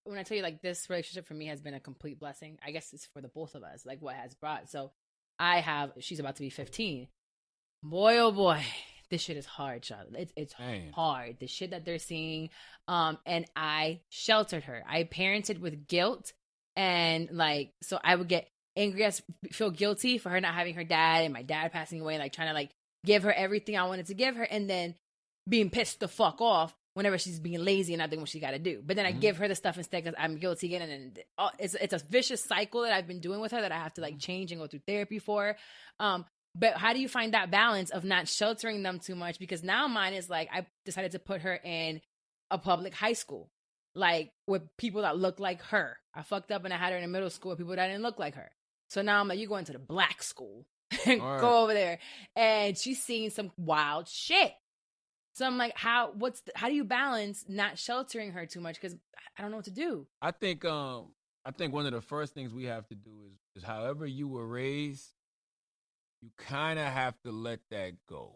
When I tell you, like, this relationship for me has been a complete blessing. I guess it's for the both of us, like what has brought. So she's about to be 15. Boy, oh boy, this shit is hard, Charlotte. It's hard. The shit that they're seeing. And I sheltered her. I parented with guilt. And like, so I would get angry, feel guilty for her not having her dad and my dad passing away, like trying to like give her everything I wanted to give her. And then being pissed the fuck off whenever she's being lazy and not doing what she got to do. But then I give her the stuff instead because I'm guilty again. And then it's a vicious cycle that I've been doing with her that I have to like change and go through therapy for. But how do you find that balance of not sheltering them too much? Because now mine is like, I decided to put her in a public high school, like with people that look like her. I fucked up and I had her in a middle school with people that didn't look like her. So now I'm like, you're going to the black school and go over there. And she's seeing some wild shit. So I'm like, how do you balance not sheltering her too much? Because I don't know what to do. I think one of the first things we have to do is however you were raised, you kind of have to let that go.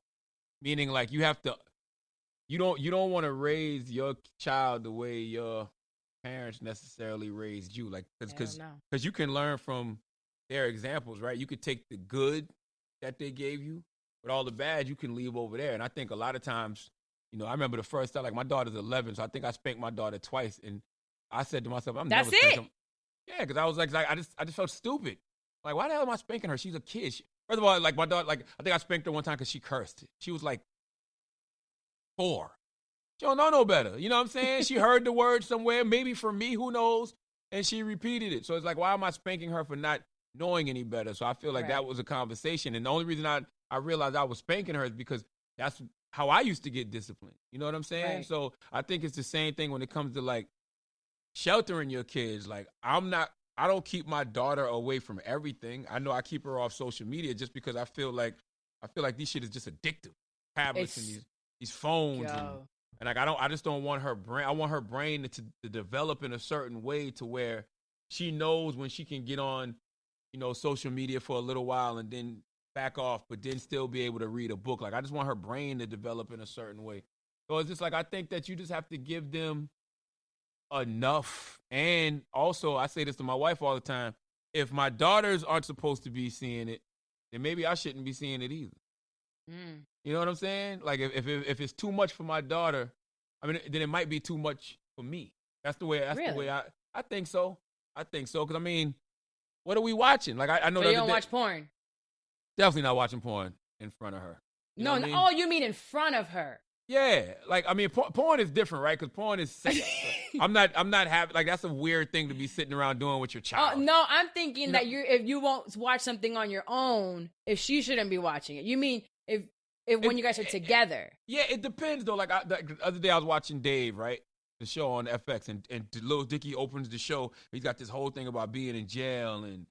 Meaning, like, you don't want to raise your child the way your parents necessarily raised you, like, because you can learn from their examples, right? You could take the good that they gave you, but all the bad you can leave over there. And I think a lot of times, I remember the first time, like, my daughter's 11, so I think I spanked my daughter twice, and I said to myself, I'm never spanking her. Yeah, because I was like, I just felt stupid. Like, why the hell am I spanking her? She's a kid. First of all, like, my daughter, like, I think I spanked her one time because she cursed. She was like 4. She don't know no better. You know what I'm saying? She heard the word somewhere, maybe from me, who knows? And she repeated it. So it's like, why am I spanking her for not knowing any better? So I feel like that was a conversation. And the only reason I realized I was spanking her is because that's how I used to get disciplined. You know what I'm saying? Right. So I think it's the same thing when it comes to, like, sheltering your kids. Like, I don't keep my daughter away from everything. I know I keep her off social media just because I feel like these shit is just addictive. Tablets and these phones and like, I just don't want her brain. I want her brain to develop in a certain way to where she knows when she can get on, social media for a little while and then back off, but then still be able to read a book. Like, I just want her brain to develop in a certain way. So it's just like, I think that you just have to give them enough. And also, I say this to my wife all the time, if my daughters aren't supposed to be seeing it, then maybe I shouldn't be seeing it either. You know what I'm saying? Like, if it's too much for my daughter, I mean, then it might be too much for me. That's the way I think so. I think so. Because, I mean, what are we watching? Like, I know so you don't watch porn? Definitely not watching porn in front of her. You know what I mean? Oh, you mean in front of her? Yeah, like, I mean, porn is different, right? Because porn is sex. I'm not having, like, that's a weird thing to be sitting around doing with your child. No, I'm thinking that if you won't watch something on your own, if she shouldn't be watching it. You mean if when you guys are together? Yeah, it depends though. Like, the other day I was watching Dave, right, the show on FX, and Lil Dicky opens the show. He's got this whole thing about being in jail, and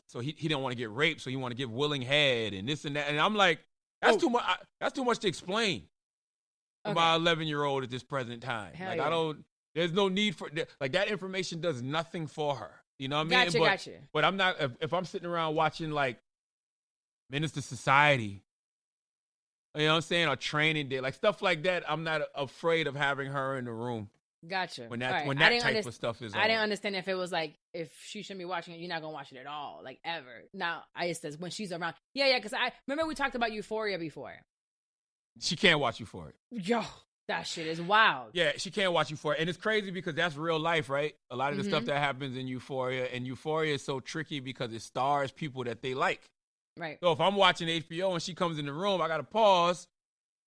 so he didn't want to get raped, so he wanted to give willing head and this and that, and I'm like, that's too much. That's too much to explain to my 11-year-old at this present time. Hell like, there's no need for, like, that information does nothing for her. You know what I mean? Gotcha. But I'm not, if I'm sitting around watching, like, Minister Society, you know what I'm saying, or Training Day, like, stuff like that, I'm not afraid of having her in the room. Gotcha. When that type of stuff is on. I didn't understand if it was like, if she shouldn't be watching it, you're not going to watch it at all, like, ever. Now, I just says when she's around. Yeah, because I remember we talked about Euphoria before. She can't watch Euphoria. Yo, that shit is wild. Yeah, she can't watch Euphoria. And it's crazy because that's real life, right? A lot of the stuff that happens in Euphoria. And Euphoria is so tricky because it stars people that they like. Right. So if I'm watching HBO and she comes in the room, I got to pause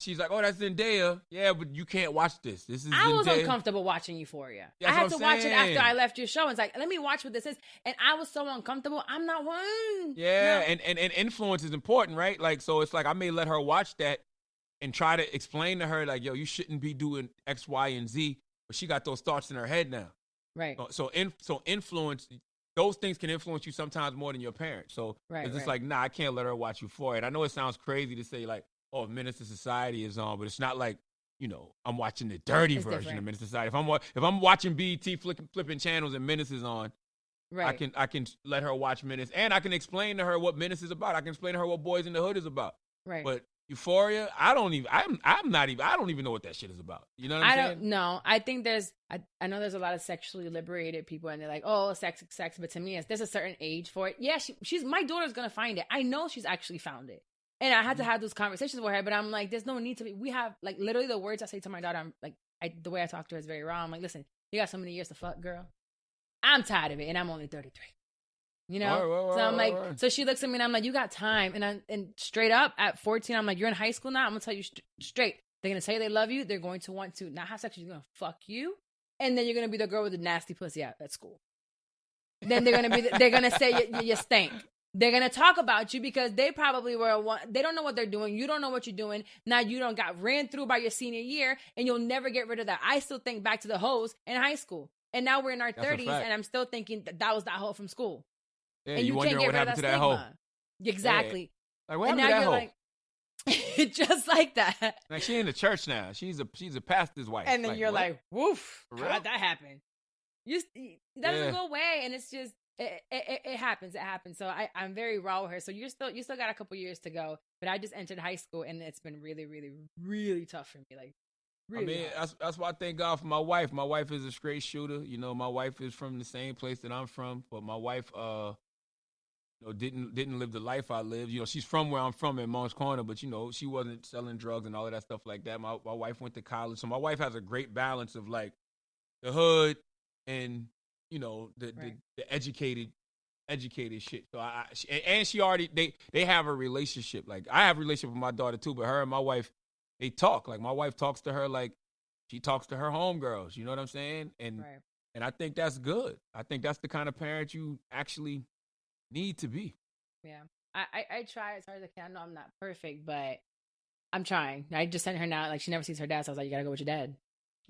she's like, oh, that's Zendaya. Yeah, but you can't watch this. This is I Zendaya. was uncomfortable watching Euphoria. That's I had to what I'm watch it saying. after I left your show. It's like, let me watch what this is. And I was so uncomfortable. I'm not one. Yeah, No. and influence is important, right? Like, so it's like I may let her watch that and try to explain to her, like, yo, you shouldn't be doing X, Y, and Z. But she got those thoughts in her head now. Right. So influence, those things can influence you sometimes more than your parents. So it's just like, nah, I can't let her watch Euphoria. And I know it sounds crazy to say, like, oh, Menace to Society is on, but it's not like, I'm watching the dirty version of Menace to Society. If I'm watching BET flipping channels and Menace is on, right. I can let her watch Menace, and I can explain to her what Menace is about. I can explain to her what Boys in the Hood is about. Right. But Euphoria, I don't even know what that shit is about. You know what I'm saying? I don't know. I think I know there's a lot of sexually liberated people, and they're like, oh, sex, but to me, there's a certain age for it. Yeah, she's my daughter's gonna find it. I know she's actually found it. And I had to have those conversations with her, but I'm like, there's no need to be. We have, like, literally the words I say to my daughter, I'm like, the way I talk to her is very raw. I'm like, listen, you got so many years to fuck, girl. I'm tired of it, and I'm only 33. You know? So I'm like, so she looks at me, and I'm like, you got time. And straight up, at 14, I'm like, you're in high school now? I'm going to tell you straight. They're going to tell you they love you. They're going to want to not have sex. She's going to fuck you. And then you're going to be the girl with the nasty pussy out at school. Then they're going to say you stink. They're going to talk about you because they probably they don't know what they're doing. You don't know what you're doing. Now you don't got ran through by your senior year, and you'll never get rid of that. I still think back to the hoes in high school. And now we're in our 30s, and I'm still thinking that was that hoe from school. Yeah, and you can't get rid of that stigma. Exactly. Yeah. Like, what happened to that hoe? Like, just like that. Like, she in the church now. She's a pastor's wife. And then like, you're what? like, woof, how'd that happen? That doesn't go away, and it's just it happens. It happens. So I'm very raw with her. So you still got a couple years to go. But I just entered high school, and it's been really, really, really tough for me. Like, really that's why I thank God for my wife. My wife is a straight shooter. My wife is from the same place that I'm from, but my wife didn't live the life I lived. She's from where I'm from in Moncks Corner, but she wasn't selling drugs and all of that stuff like that. My wife went to college, so my wife has a great balance of, like, the hood and the educated shit. So she already they have a relationship. Like, I have a relationship with my daughter too, but her and my wife, they talk. Like, my wife talks to her like she talks to her homegirls. You know what I'm saying? And I think that's good. I think that's the kind of parent you actually need to be. Yeah. I try as hard as I can. I know I'm not perfect, but I'm trying. I just sent her now, like, she never sees her dad, so I was like, you gotta go with your dad.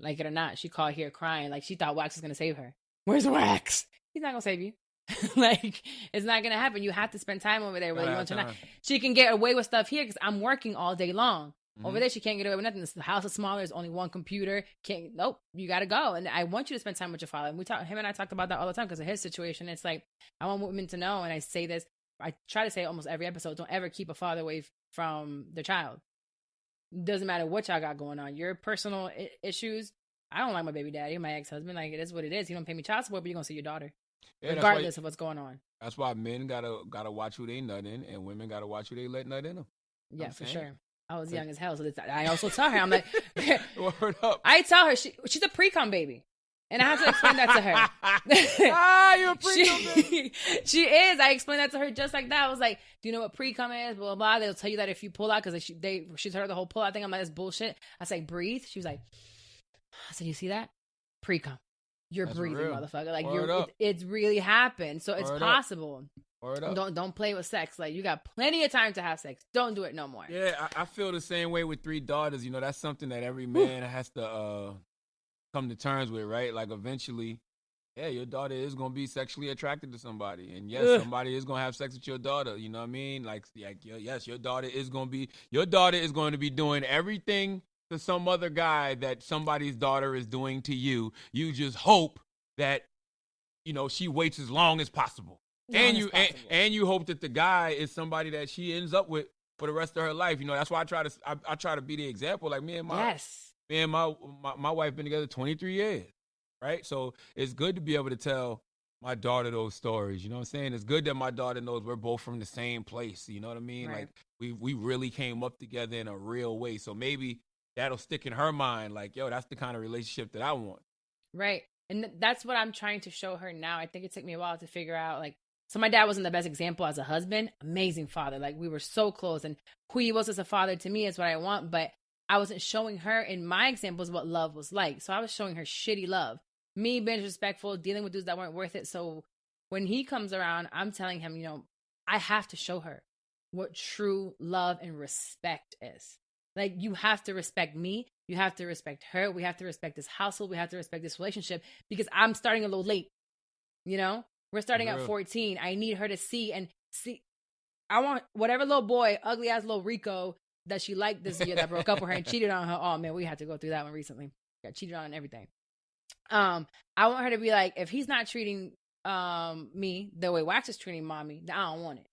Like it or not. She called here crying. Like, she thought Wax was gonna save her. Where's Wax? He's not gonna save you. Like, it's not gonna happen. You have to spend time over there, whether you want to or not. She can get away with stuff here because I'm working all day long. Over there, she can't get away with nothing. The house is smaller. There's only one computer. Nope, you got to go. And I want you to spend time with your father. And him and I talked about that all the time because of his situation. It's like, I want women to know, and I say this, I try to say it almost every episode, don't ever keep a father away from their child. Doesn't matter what y'all got going on. Your personal issues. I don't like my baby daddy, my ex-husband. Like, it is what it is. He don't pay me child support, but you're going to see your daughter. Yeah, regardless of what's going on. That's why men gotta watch who they nut in, and women gotta watch who they let nut in them. Yeah, for sure. I was young as hell, so I also tell her, I'm like, word up. I tell her she's a pre-cum baby, and I have to explain that to her. You're a pre-cum baby. She is. I explained that to her just like that. I was like, do you know what pre-cum is? Blah, blah, blah. They'll tell you that if you pull out, because she's heard the whole pull out thing. I'm like, that's bullshit. I was like, breathe. She was like, I said, you see that? Pre-cum. You're that's breathing, real. Motherfucker. Like, it's really happened. So it's possible. Don't play with sex. Like, you got plenty of time to have sex. Don't do it no more. Yeah, I feel the same way with 3 daughters. That's something that every man has to come to terms with, right? Like, eventually, your daughter is gonna be sexually attracted to somebody, and yes, somebody is gonna have sex with your daughter. You know what I mean? Like yes, your daughter is going to be doing everything to some other guy that somebody's daughter is doing to you. You just hope that she waits as long as possible. And you hope that the guy is somebody that she ends up with for the rest of her life. That's why I try to be the example. Like, me and my wife been together 23 years, right? So it's good to be able to tell my daughter those stories. You know what I'm saying? It's good that my daughter knows we're both from the same place. You know what I mean? Right. Like, we really came up together in a real way. So maybe that'll stick in her mind. Like, yo, that's the kind of relationship that I want. Right. And that's what I'm trying to show her now. I think it took me a while to figure out, like, so my dad wasn't the best example as a husband, amazing father. Like, we were so close, and who he was as a father to me is what I want. But I wasn't showing her in my examples what love was like. So I was showing her shitty love. Me being disrespectful, dealing with dudes that weren't worth it. So when he comes around, I'm telling him, I have to show her what true love and respect is. Like, you have to respect me. You have to respect her. We have to respect this household. We have to respect this relationship because I'm starting a little late. We're starting at 14. I need her to see. I want whatever little boy, ugly ass little Rico that she liked this year that broke up with her and cheated on her. Oh man, we had to go through that one recently. Got cheated on and everything. I want her to be like, if he's not treating me the way Wax is treating mommy, then I don't want it.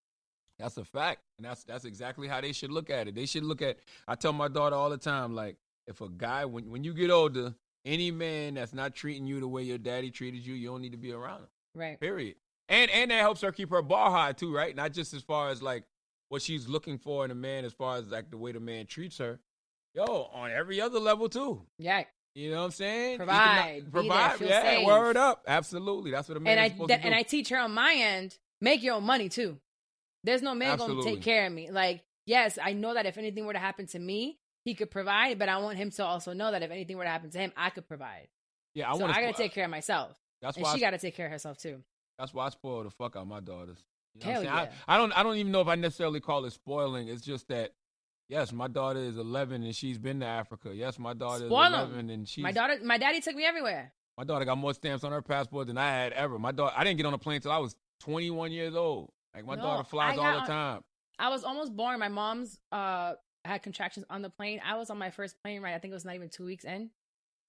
That's a fact. And that's exactly how they should look at it. They should look at, I tell my daughter all the time, like, if a guy, when you get older, any man that's not treating you the way your daddy treated you, you don't need to be around him. Right. Period. And that helps her keep her bar high too, right? Not just as far as like what she's looking for in a man, as far as like the way the man treats her. On every other level too. Yeah. You know what I'm saying? Provide, yeah, safe. Word up. Absolutely. That's what a man is supposed to do. And I teach her on my end, make your own money too. There's no man going to take care of me. Like, yes, I know that if anything were to happen to me, he could provide, but I want him to also know that if anything were to happen to him, I could provide. Yeah, I got to take care of myself. That's why she got to take care of herself too. That's why I spoil the fuck out of my daughters. You know Hell yeah. I don't even know if I necessarily call it spoiling. It's just that, yes, my daughter is 11 and she's been to Africa. Yes, my daughter is 11 and she's... My daddy took me everywhere. My daughter got more stamps on her passport than I had ever. I didn't get on a plane until I was 21 years old. Like, my daughter flies all the time. I was almost born. My mom's had contractions on the plane. I was on my first plane ride. I think it was not even 2 weeks in.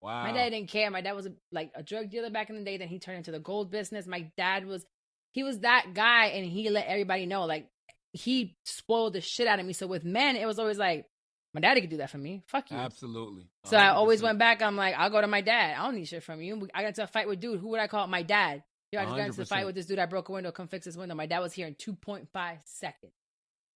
Wow. My dad didn't care. My dad was a drug dealer back in the day. Then he turned into the gold business. My dad was that guy, and he let everybody know. Like, he spoiled the shit out of me. So with men, it was always like, my daddy could do that for me. Fuck you. Absolutely. 100%. So I always went back. I'm like, I'll go to my dad. I don't need shit from you. I got into a fight with dude. Who would I call? My dad. I just got into a fight with this dude. I broke a window. Come fix this window. My dad was here in 2.5 seconds.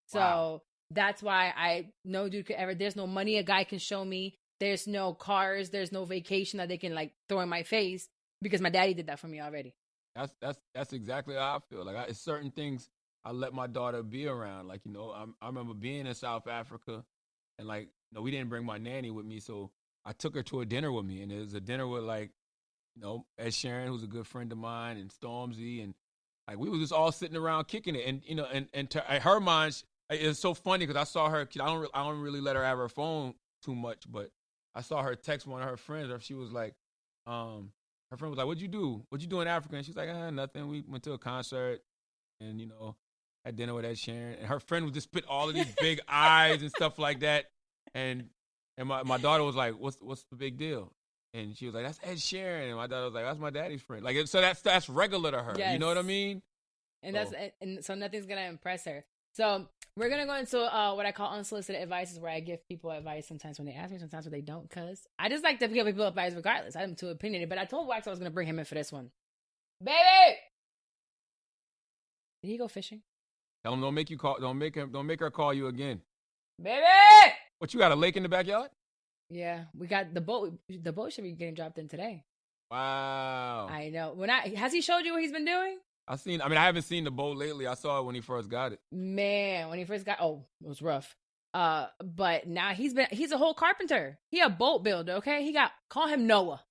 So that's why no dude could ever. There's no money a guy can show me. There's no cars. There's no vacation that they can like throw in my face because my daddy did that for me already. That's exactly how I feel. Like, it's certain things I let my daughter be around. Like, I remember being in South Africa, and like, we didn't bring my nanny with me, so I took her to a dinner with me, and it was a dinner with like, Ed Sheeran, who's a good friend of mine, and Stormzy, and like we were just all sitting around kicking it, and to her mind, it's so funny because I saw her. I don't really let her have her phone too much, but I saw her text one of her friends. She was like, her friend was like, "What'd you do? What'd you do in Africa?" And she's like, "Nothing. We went to a concert, and had dinner with Ed Sheeran." And her friend would just put all of these big eyes and stuff like that, and my daughter was like, "What's the big deal?" And she was like, "That's Ed Sheeran." And my daughter was like, "That's my daddy's friend." Like, so that's regular to her. Yes. You know what I mean? And so nothing's gonna impress her. So we're gonna go into what I call unsolicited advice, is where I give people advice sometimes when they ask me, sometimes when they don't. Cause I just like to give people advice regardless. I'm too opinionated. But I told Wax I was gonna bring him in for this one. Baby, did he go fishing? Tell him don't make her call you again. Baby, what, you got a lake in the backyard? Yeah, we got the boat. The boat should be getting dropped in today. Wow. I know. Has he showed you what he's been doing? I haven't seen the boat lately. I saw it when he first got it. Man, when he first got, it was rough. But now he's a whole carpenter. He a boat builder. Okay, call him Noah.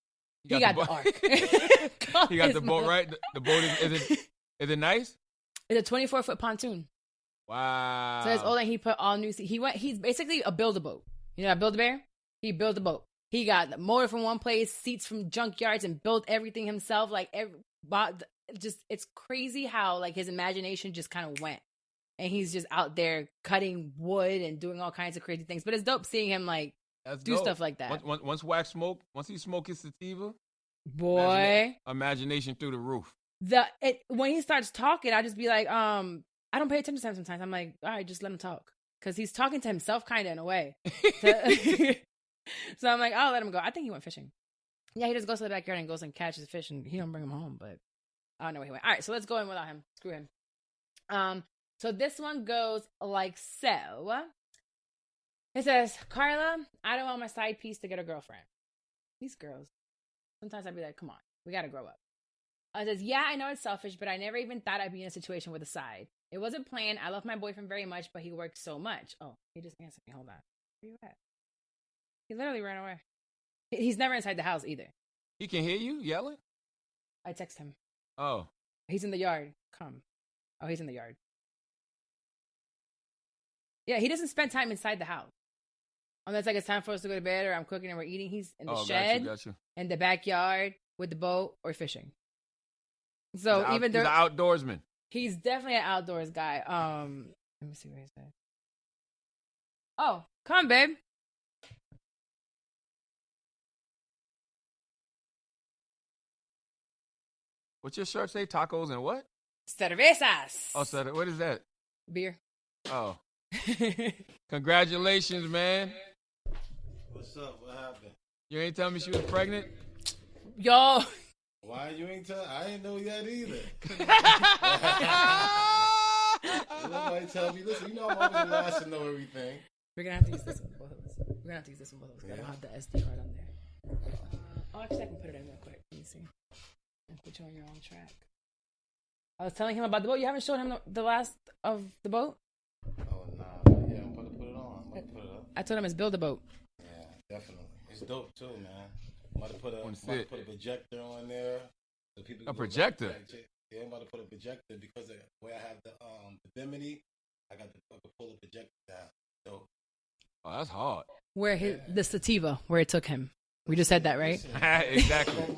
He got the ark. He got the boat, right? The boat is it nice? It's a 24-foot pontoon. Wow. So it's old, and he put all new. He's basically a Build-A-Boat. You know, Build-A-Bear. He built a boat. He got the motor from one place, seats from junkyards, and built everything himself. Like, it's crazy how like his imagination just kind of went, and he's just out there cutting wood and doing all kinds of crazy things. But it's dope seeing him like do stuff like that. Once Wax once he smoked his sativa, boy, imagination through the roof. When he starts talking, I just be like, I don't pay attention to him sometimes. I'm like, all right, just let him talk, because he's talking to himself kind of in a way. So I'm like, I'll let him go. I think he went fishing. Yeah, he just goes to the backyard and goes and catches fish, and he don't bring him home. But I don't know where he went. All right, so let's go in without him. Screw him. So this one goes like so. It says, Carla, I don't want my side piece to get a girlfriend. These girls. Sometimes I'd be like, come on, we got to grow up. It says, yeah, I know it's selfish, but I never even thought I'd be in a situation with a side. It wasn't planned. I love my boyfriend very much, but he works so much. Oh, he just answered me. Hold on. Where you at? He literally ran away. He's never inside the house either. He can hear you yelling? I text him. Oh. He's in the yard. Come. Oh, he's in the yard. Yeah, he doesn't spend time inside the house. Unless like it's time for us to go to bed or I'm cooking and we're eating. He's in the shed, got you. in the backyard, with the boat or fishing. So even though he's an outdoorsman. He's definitely an outdoors guy. Let me see what he said. Oh, come, babe. What's your shirt say? Tacos and what? Cervezas. Oh, what is that? Beer. Oh. Congratulations, man. What's up? What happened? You ain't telling me she was pregnant? Yo. Why you ain't tell? I ain't know yet either. Nobody tell me. Listen, you know I'm always the last to know everything. We're gonna have to use this one, both of us. We're gonna have to use this one, both of us. Yeah. I don't have the SD card on there. Actually, I can put it in real quick. Let me see. I'll put you on your own track. I was telling him about the boat. You haven't shown him the last of the boat? Oh, nah. Yeah, I'm about to put it on. I'm about to put it up. I told him it's build a boat. Yeah, definitely. It's dope, too, man. I'm about to put a projector on there. So people a projector? Yeah, I'm about to put a projector because of the way I have the bimini. I can pull the projector down. Dope. Oh, that's hard. Where the sativa, where it took him. We just said that, right? Exactly. I'm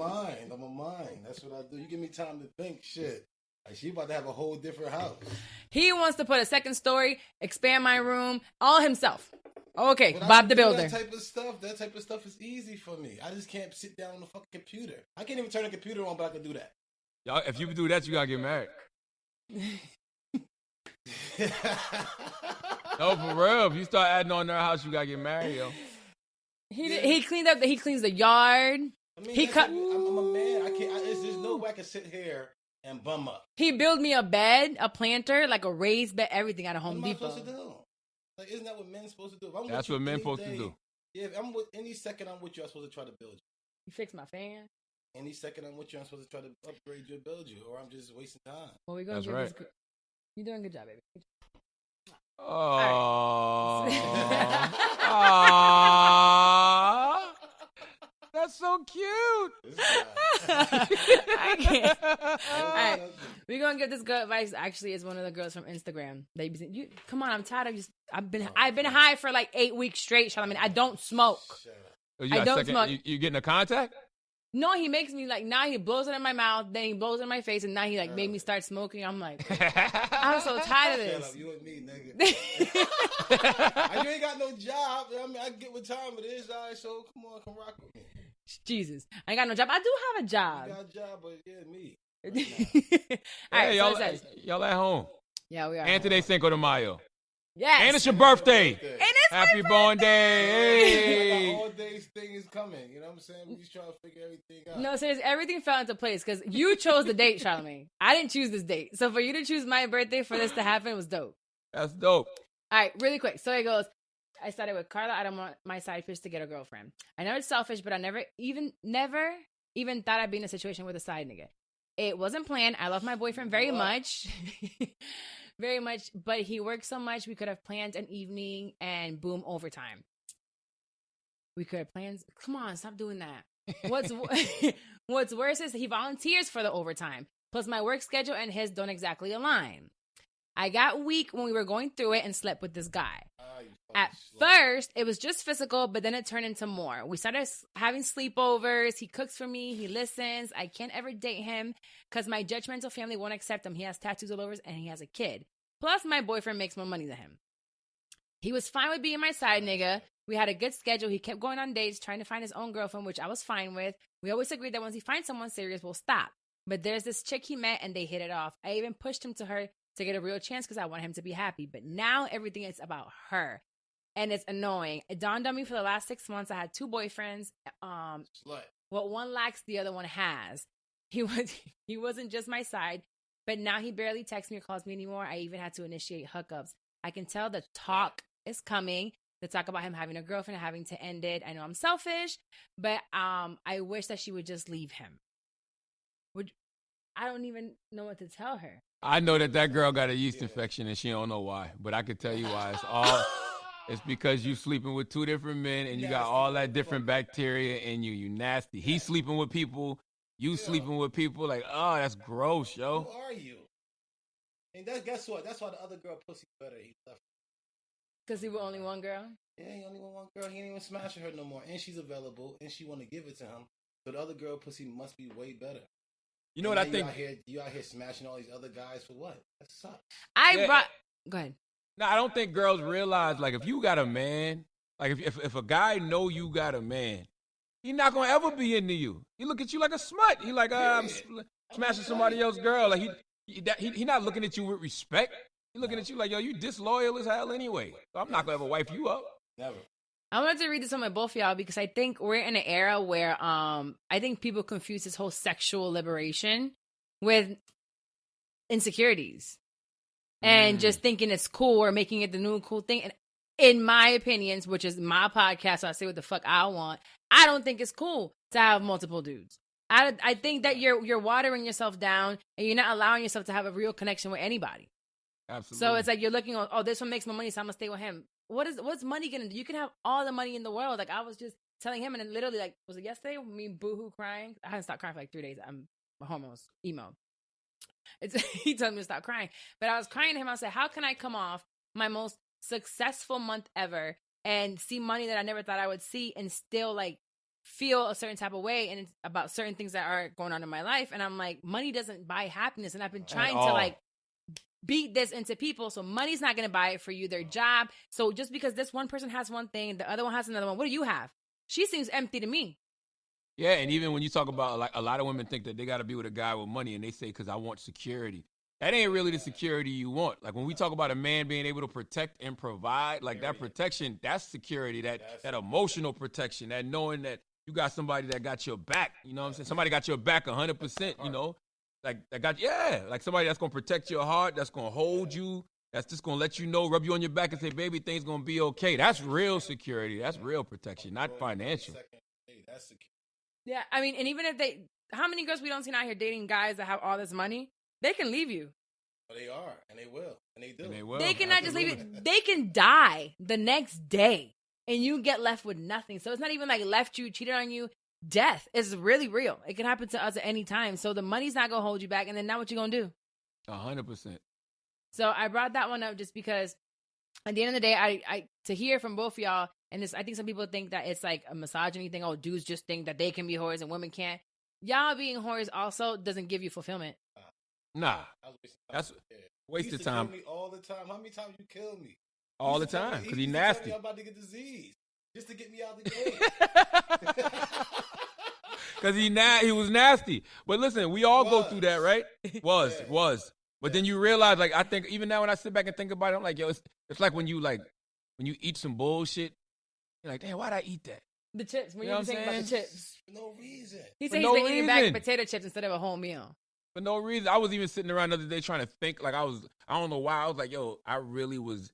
a mind. That's what I do. You give me time to think, shit. Like, she about to have a whole different house. He wants to put a second story, expand my room, all himself. Okay, Bob the Builder. That type of stuff is easy for me. I just can't sit down on the fucking computer. I can't even turn the computer on, but I can do that. Y'all, if you do that, you gotta get married. No, for real. If you start adding on their house, you gotta get married, yo. He cleaned up. He cleans the yard. I mean, I'm a man. There's no way I can sit here and bum up. He built me a bed, a planter, like a raised bed, everything at a Home Depot. What am I supposed to do? Like, isn't that what men supposed to do? That's what men supposed to do. Yeah, if I'm with any second I'm with you, I'm supposed to try to build you. You fix my fan. Any second I'm with you, I'm supposed to try to upgrade you and build you, or I'm just wasting time. Well, we're gonna That's right. You're doing a good job, baby. Oh, that's so cute. I can't. All right, we're gonna give this girl advice. Actually, it's one of the girls from Instagram. You come on, I'm tired of you. I've been high for like 8 weeks straight, Charlamagne. I don't smoke. I don't smoke. You getting a contact? No, he makes me like, now he blows it in my mouth, then he blows it in my face, and now he like made me start smoking. I'm like, I'm so tired of this. Shut up, you and me, nigga. You ain't got no job. I mean, I get what time it is, all right, so come rock with me. Jesus, I ain't got no job. I do have a job. You got a job, but yeah, me. All right, hey, y'all at home. Yeah, we are. And today Cinco de Mayo. Yes. And it's your birthday. And it's Happy born day. Hey. All days thing is coming. You know what I'm saying? We just trying to figure everything out. No, seriously, everything fell into place because you chose the date, Charlamagne. I didn't choose this date. So for you to choose my birthday for this to happen was dope. That's dope. All right, really quick. So it goes, I started with Carla. I don't want my side fish to get a girlfriend. I know it's selfish, but I never even thought I'd be in a situation with a side nigga. It wasn't planned. I love my boyfriend very much. Very much, but he works so much, we could have planned an evening and boom, overtime. We could have planned. Come on, stop doing that. What's worse is he volunteers for the overtime. Plus, my work schedule and his don't exactly align. I got weak when we were going through it and slept with this guy. At first, it was just physical, but then it turned into more. We started having sleepovers. He cooks for me. He listens. I can't ever date him because my judgmental family won't accept him. He has tattoos all over and he has a kid. Plus, my boyfriend makes more money than him. He was fine with being my side nigga. We had a good schedule. He kept going on dates, trying to find his own girlfriend, which I was fine with. We always agreed that once he finds someone serious, we'll stop. But there's this chick he met and they hit it off. I even pushed him to her to get a real chance because I want him to be happy. But now everything is about her. And it's annoying. It dawned on me for the last 6 months. I had 2 boyfriends. What one lacks, the other one has. He wasn't just my side, but now he barely texts me or calls me anymore. I even had to initiate hookups. I can tell the talk is coming. The talk about him having a girlfriend and having to end it. I know I'm selfish, but I wish that she would just leave him. I don't even know what to tell her. I know that girl got a yeast infection and she don't know why, but I could tell you why. It's because you sleeping with 2 different men and you got all that different bacteria in you. You nasty. He's sleeping with people. You sleeping with people. Like, oh, that's gross, yo. Who are you? And guess what? That's why the other girl pussy better. He left. Because he was only one girl? Yeah, he only want one girl. He ain't even smashing her no more. And she's available. And she want to give it to him. So the other girl pussy must be way better. You know what I think? You out here smashing all these other guys for what? That sucks. Go ahead. No, I don't think girls realize, like, if you got a man, like, if a guy know you got a man, he not going to ever be into you. He look at you like a smut. He like, I'm smashing somebody else's girl. Like, he not looking at you with respect. He looking at you like, yo, you disloyal as hell anyway. So I'm not going to ever wife you up. Never. I wanted to read this one with both of y'all because I think we're in an era where I think people confuse this whole sexual liberation with insecurities and just thinking it's cool or making it the new cool thing. And in my opinions, which is my podcast, so I say what the fuck I want, I don't think it's cool to have multiple dudes. I think that you're watering yourself down and you're not allowing yourself to have a real connection with anybody. Absolutely. So it's like you're looking, oh, this one makes more money, so I'm going to stay with him. What's money gonna do? You can have all the money in the world. Like I was just telling him, and then literally, like, was it yesterday? Me boohoo crying. I hadn't stopped crying for like 3 days. My hormones emo. He told me to stop crying, but I was crying to him. I said, "How can I come off my most successful month ever and see money that I never thought I would see, and still like feel a certain type of way and about certain things that are going on in my life?" And I'm like, money doesn't buy happiness, and I've been trying to like beat this into people. So money's not going to buy it for you, their job. So just because this one person has one thing, the other one has another one, what do you have? She seems empty to me. Yeah, and even when you talk about, like, a lot of women think that they got to be with a guy with money, and they say, because I want security. That ain't really the security you want. Like, when we talk about a man being able to protect and provide, like, that protection, that's security, that emotional protection, that knowing that you got somebody that got your back, you know what I'm saying? Somebody got your back 100%, you know? Like, like somebody that's going to protect your heart, that's going to hold you, that's just going to let you know, rub you on your back and say, baby, things going to be okay. That's real security. That's real protection, not financial. That's security. Yeah, I mean, and even if how many girls we don't see out here dating guys that have all this money? They can leave you. But they are, and they will, and they do. They cannot just leave you. They can die the next day, and you get left with nothing. So it's not even like left you, cheated on you. Death is really real. It can happen to us at any time. So the money's not gonna hold you back. And then now what you gonna do? 100%. So I brought that one up just because at the end of the day, I to hear from both of y'all, and I think some people think that it's like a misogyny thing. Oh, dudes just think that they can be whores and women can't. Y'all being whores also doesn't give you fulfillment. Nah, that's waste of time. Kill me all the time. How many times you kill me? All the time, because he's nasty. I'm about to get disease just to get me out the game. Because he was nasty. But listen, we all go through that, right? Was. But then you realize, like, I think even now when I sit back and think about it, I'm like, yo, it's like when you eat some bullshit, you're like, damn, why'd I eat that? The chips. When you think about the chips. For no reason. He said he's eating a bag of potato chips instead of a whole meal. For no reason. I was even sitting around the other day trying to think, like, I don't know why. I was like, yo, I really was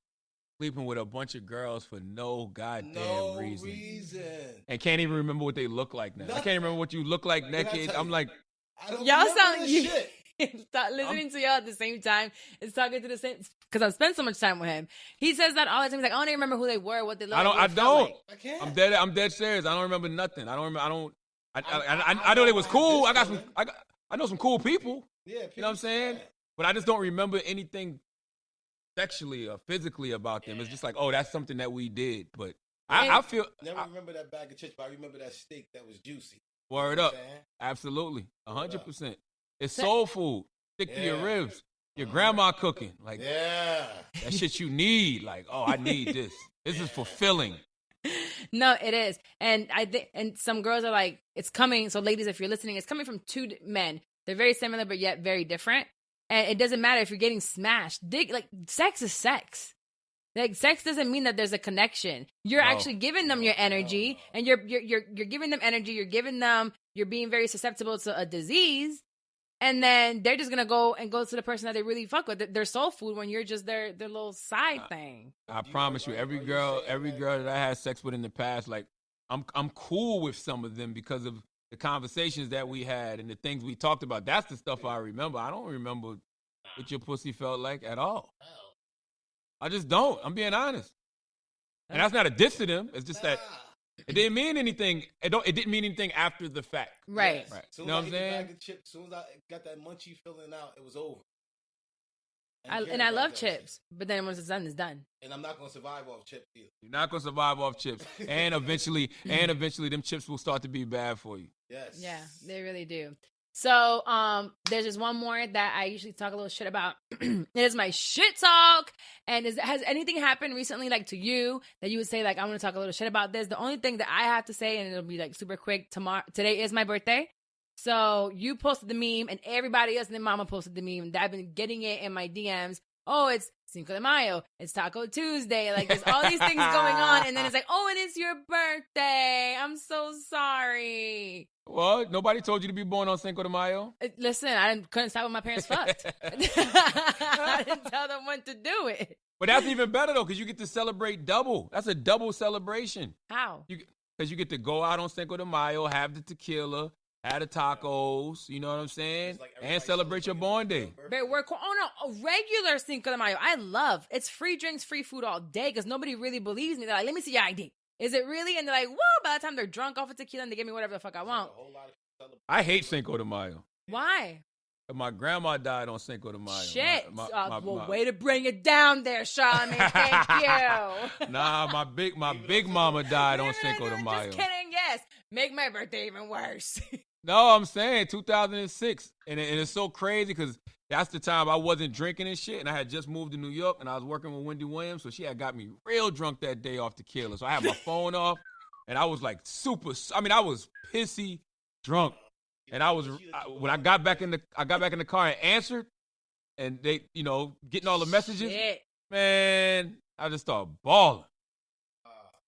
sleeping with a bunch of girls for no goddamn reason. And can't even remember what they look like now. I can't remember what you look like naked. I'm like, y'all sound like you start listening to y'all at the same time. It's talking to the same, because I've spent so much time with him. He says that all the time. He's like, I don't even remember who they were, what they look like. I don't. I can't. I'm dead serious. I don't remember nothing. I know they was cool. I know some cool people. Yeah, you know what I'm saying? But I just don't remember anything sexually or physically about them. It's just like, oh, that's something that we did. But I feel never remember that bag of chips, but I remember that steak that was juicy. Word up. Absolutely. 100%. It's soul food. Stick to your ribs. Your grandma cooking. Like, that shit you need. Like, oh, I need this. This is fulfilling. No, it is. And I think, and some girls are like, it's coming. So ladies, if you're listening, it's coming from two men. They're very similar, but yet very different. And it doesn't matter if you're getting smashed. Sex is sex. Like, sex doesn't mean that there's a connection. You're actually giving them your energy, and you're giving them energy. You're being very susceptible to a disease, and then they're just gonna go to the person that they really fuck with. Their soul food when you're just their little side thing. I promise you, every girl that I had sex with in the past, like, I'm cool with some of them because of the conversations that we had and the things we talked about. That's the stuff I remember. I don't remember what your pussy felt like at all. I just don't. I'm being honest. And that's not a diss to them. It's just that it didn't mean anything. It didn't mean anything after the fact. Right. Yes. You know what I'm saying? As soon as I got that munchy feeling out, it was over. I love chips, but then once it's done, it's done. And I'm not gonna survive off chips either. You're not gonna survive off chips, and eventually, them chips will start to be bad for you. Yes. Yeah, they really do. So, there's just one more that I usually talk a little shit about. It is my shit talk. And has anything happened recently, like to you, that you would say, like, I want to talk a little shit about this? The only thing that I have to say, and it'll be like super quick. Today is my birthday. So you posted the meme, and everybody else and their mama posted the meme. I've been getting it in my DMs. Oh, it's Cinco de Mayo. It's Taco Tuesday. Like, there's all these things going on. And then it's like, oh, and it's your birthday. I'm so sorry. Well, nobody told you to be born on Cinco de Mayo. Listen, couldn't stop when my parents fucked. I didn't tell them when to do it. But that's even better, though, because you get to celebrate double. That's a double celebration. How? Because you get to go out on Cinco de Mayo, have the tequila, have the tacos, you know what I'm saying? Like and celebrate your born day. But we're a regular Cinco de Mayo. I love. It's free drinks, free food all day because nobody really believes me. They're like, let me see your ID. Is it really? And they're like, whoa, by the time they're drunk off of tequila and they give me whatever the fuck I want. I hate Cinco de Mayo. Why? My grandma died on Cinco de Mayo. Shit. Way to bring it down there, Charlamagne. Thank you. Nah, my big mama died on Cinco de Mayo. Just kidding. Yes. Make my birthday even worse. No, I'm saying 2006. And it's so crazy because that's the time I wasn't drinking and shit. And I had just moved to New York and I was working with Wendy Williams. So she had got me real drunk that day off tequila. So I had my phone off and I was like I was pissy drunk. And when I got back in the car and answered and they, getting all the messages, Shit. man, I just started bawling.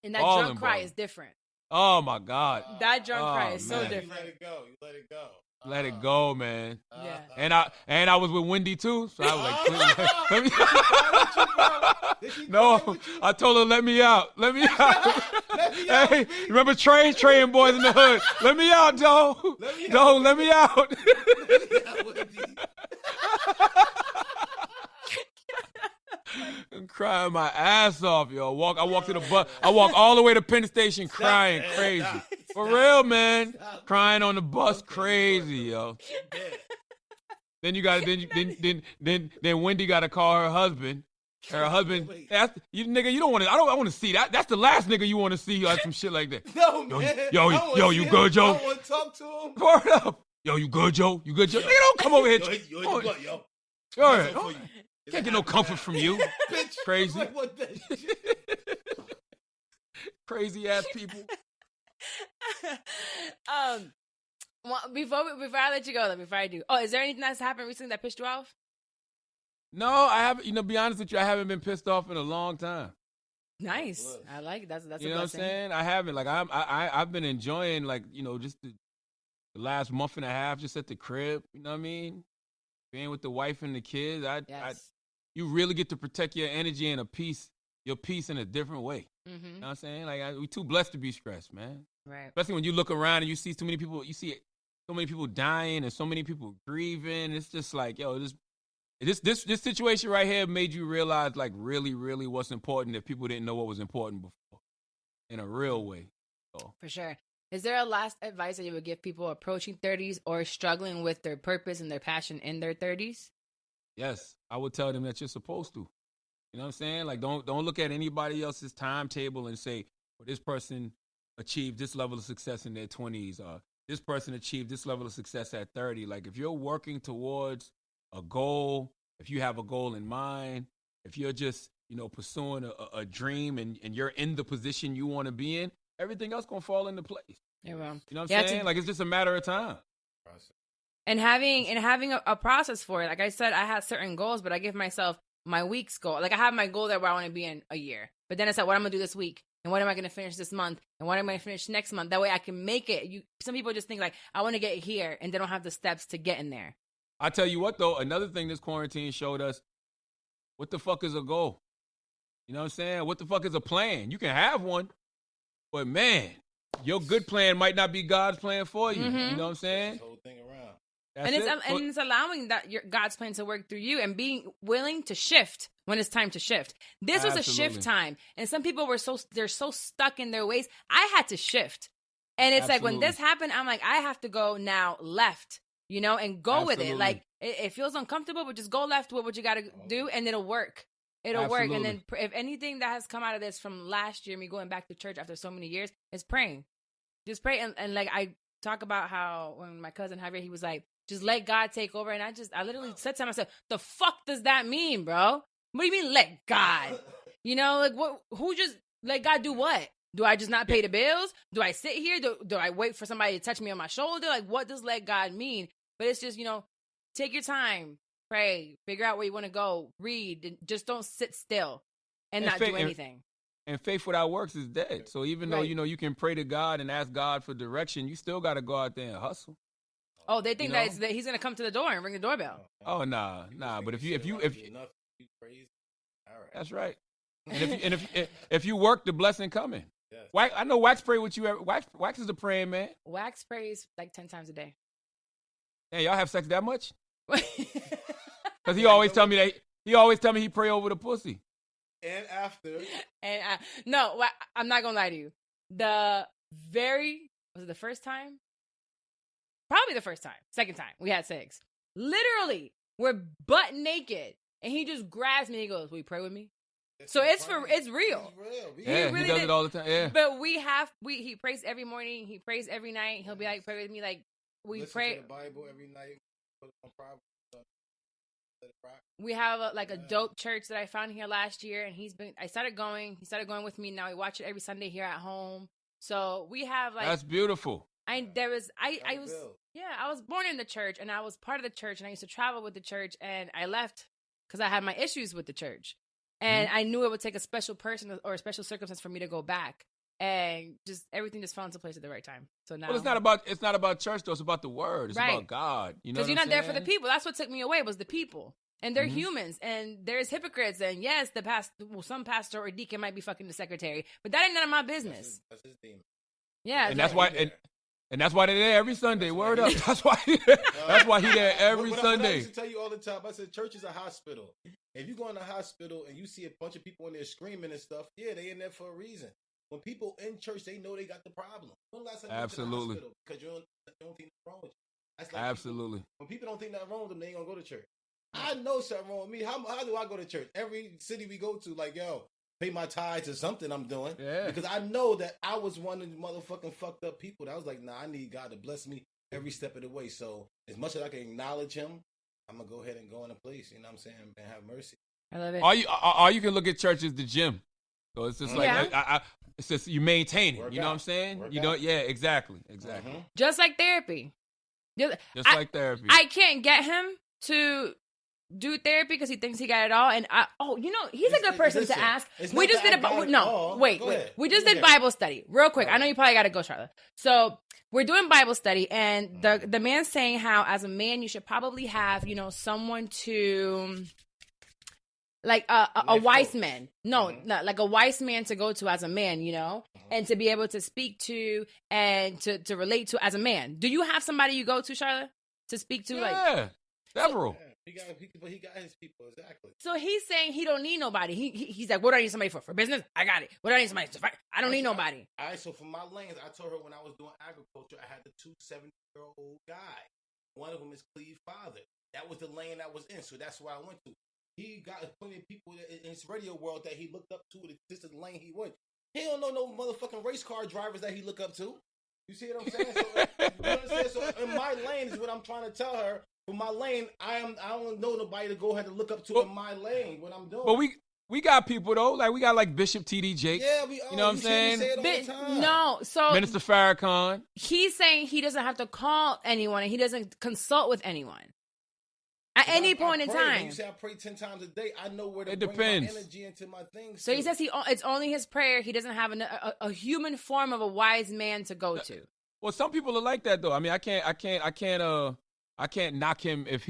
And that drunk cry is different. Oh my God. That drunk cry is so different. You let it go. You let it go. Let it go, man. Yeah. And I was with Wendy too, so I was like, let me No, I told her let me out. Let me out. Hey, remember Trey and Boys in the Hood? Let me out, Joe. Let me out. I'm crying my ass off, yo. I walk to the bus. I walk all the way to Penn Station crying crazy. For real, man. Crying on the bus crazy, yo. Then you got then Wendy got to call her husband. Her husband, you don't want to. I don't want to see that. That's the last nigga you want to see like some shit like that. No, man. Yo, you good, Joe? I want to talk to him. Word up. Yo, you good, Joe? You good, Joe? Nigga, don't come over here. Yo. Can't get no comfort from you. Bitch. Crazy. Like, what the shit? Crazy ass people. Well, before I let you go, before I do, is there anything that's happened recently that pissed you off? No, I haven't. Be honest with you, I haven't been pissed off in a long time. Nice, I like it. That's a blessing. You know what I'm saying? I haven't. Like I've been enjoying just the last month and a half just at the crib. You know what I mean? Being with the wife and the kids. You really get to protect your energy and your peace in a different way. Mm-hmm. You know what I'm saying? Like we're too blessed to be stressed, man. Right. Especially when you look around and you see too many people. You see so many people dying and so many people grieving. It's just like, yo, this situation right here made you realize like really, really what's important if people didn't know what was important before, in a real way. So. For sure. Is there a last advice that you would give people approaching 30s or struggling with their purpose and their passion in their 30s? Yes, I would tell them that you're supposed to. You know what I'm saying? Like, don't look at anybody else's timetable and say, well, this person achieved this level of success in their 20s, or this person achieved this level of success at 30. Like, if you're working towards a goal, if you have a goal in mind, if you're just, pursuing a dream and you're in the position you want to be in, everything else going to fall into place. Yeah, well, you know what I'm saying? Like, it's just a matter of time. And having a process for it. Like I said, I had certain goals, but I give myself my week's goal. Like I have my goal there where I want to be in a year. But then I said, what I'm going to do this week? And what am I going to finish this month? And what am I going to finish next month? That way I can make it. Some people just think like, I want to get here, and they don't have the steps to get in there. I tell you what, though, another thing this quarantine showed us, what the fuck is a goal? You know what I'm saying? What the fuck is a plan? You can have one, but man, your good plan might not be God's plan for you. Mm-hmm. You know what I'm saying? This whole thing around. And it's allowing that God's plan to work through you and being willing to shift when it's time to shift. This was a shift time. And some people they're so stuck in their ways. I had to shift. And it's like when this happened, I'm like, I have to go now left, and go with it. Like it feels uncomfortable, but just go left with what you got to do and it'll work. It'll work. And then if anything that has come out of this from last year, me going back to church after so many years, is praying. Just pray. And like I talk about how when my cousin Javier, he was like, just let God take over. And I literally said to myself, the fuck does that mean, bro? What do you mean let God? Like what? Who just let God do what? Do I just not pay the bills? Do I sit here? Do I wait for somebody to touch me on my shoulder? Like what does let God mean? But it's just, take your time, pray, figure out where you want to go, read, and just don't sit still and not do anything. And faith without works is dead. So even though, you can pray to God and ask God for direction, you still got to go out there and hustle. Oh, they think that he's going to come to the door and ring the doorbell. Oh, nah. But if you that's right. And if you work, the blessing coming. Yes. I know Wax pray with you. Wax is the praying man. Wax prays like 10 times a day. Hey, y'all have sex that much? Because he always tell me he pray over the pussy. And after. No, I'm not gonna lie to you. Was it the first time? Probably the first time. Second time we had sex. Literally, we're butt naked, and he just grabs me and he goes, "Will you pray with me?" So it's real. It's real. He does it all the time. Yeah. But he prays every morning. He prays every night. He'll be like, pray with me. Like we pray. To the Bible every night. We have a dope church that I found here last year, and he started going with me. Now we watch it every Sunday here at home. So we have that's beautiful. I was born in the church, and I was part of the church, and I used to travel with the church, and I left because I had my issues with the church. And I knew it would take a special person or a special circumstance for me to go back, and just everything just fell into place at the right time. So now, it's not about church though. It's about the word. It's about God. Because you're not there for the people. That's what took me away was the people, and they're humans, and there's hypocrites. And yes, some pastor or deacon might be fucking the secretary, but that ain't none of my business. That's his demon. Yeah, and that's why. And that's why they're there every Sunday. Word up. That's why he there every Sunday. I used to tell you all the time. I said church is a hospital. If you go in a hospital and you see a bunch of people in there screaming and stuff, they in there for a reason. When people in church, they know they got the problem. Absolutely. Because you don't think nothing wrong with you. That's like absolutely. When people don't think nothing wrong with them, they ain't gonna go to church. I know something wrong with me. How do I go to church? Every city we go to, like, yo, pay my tithes or something I'm doing. Yeah. Because I know that I was one of the motherfucking fucked up people that I was like, nah, I need God to bless me every step of the way. So as much as I can acknowledge him, I'm going to go ahead and go in a place, you know what I'm saying, and have mercy. I love it. All you can look at church is the gym. So it's just it's just you maintain it. You know what I'm saying? Exactly. Mm-hmm. Just like therapy. Like therapy. I can't get him to do therapy because he thinks he got it all, and he's a good person to ask. We just did we just did Bible study real quick. I know you probably got to go, Charlotte. So we're doing Bible study, and the man's saying how as a man you should probably have someone to like a wise man. No, like a wise man to go to as a man, and to be able to speak to and to relate to as a man. Do you have somebody you go to, Charlotte, to speak to? Yeah, several. He got his people, exactly. So he's saying he don't need nobody. He's like, what do I need somebody for? For business? I got it. What do I need somebody for? I don't need nobody. All right, so for my lanes, I told her when I was doing agriculture, I had the 2 70-year-old guy. One of them is Cleve's father. That was the lane I was in, so that's where I went to. He got plenty of people in his radio world that he looked up to. This is the lane he went. He don't know no motherfucking race car drivers that he look up to. You see what I'm saying? So in my lane is what I'm trying to tell her. For my lane, I don't know nobody to go ahead and look up to in my lane. What I'm doing. But we got people though. Like we got like Bishop T.D. Jakes. Yeah, you know what I'm saying? Say it all the time. No, so Minister Farrakhan. He's saying he doesn't have to call anyone and he doesn't consult with anyone at any point in time. You say I pray 10 times a day. I know where to bring my energy into my things. So he says it's only his prayer. He doesn't have a human form of a wise man to go to. Well, some people are like that though. I mean, I can't knock him if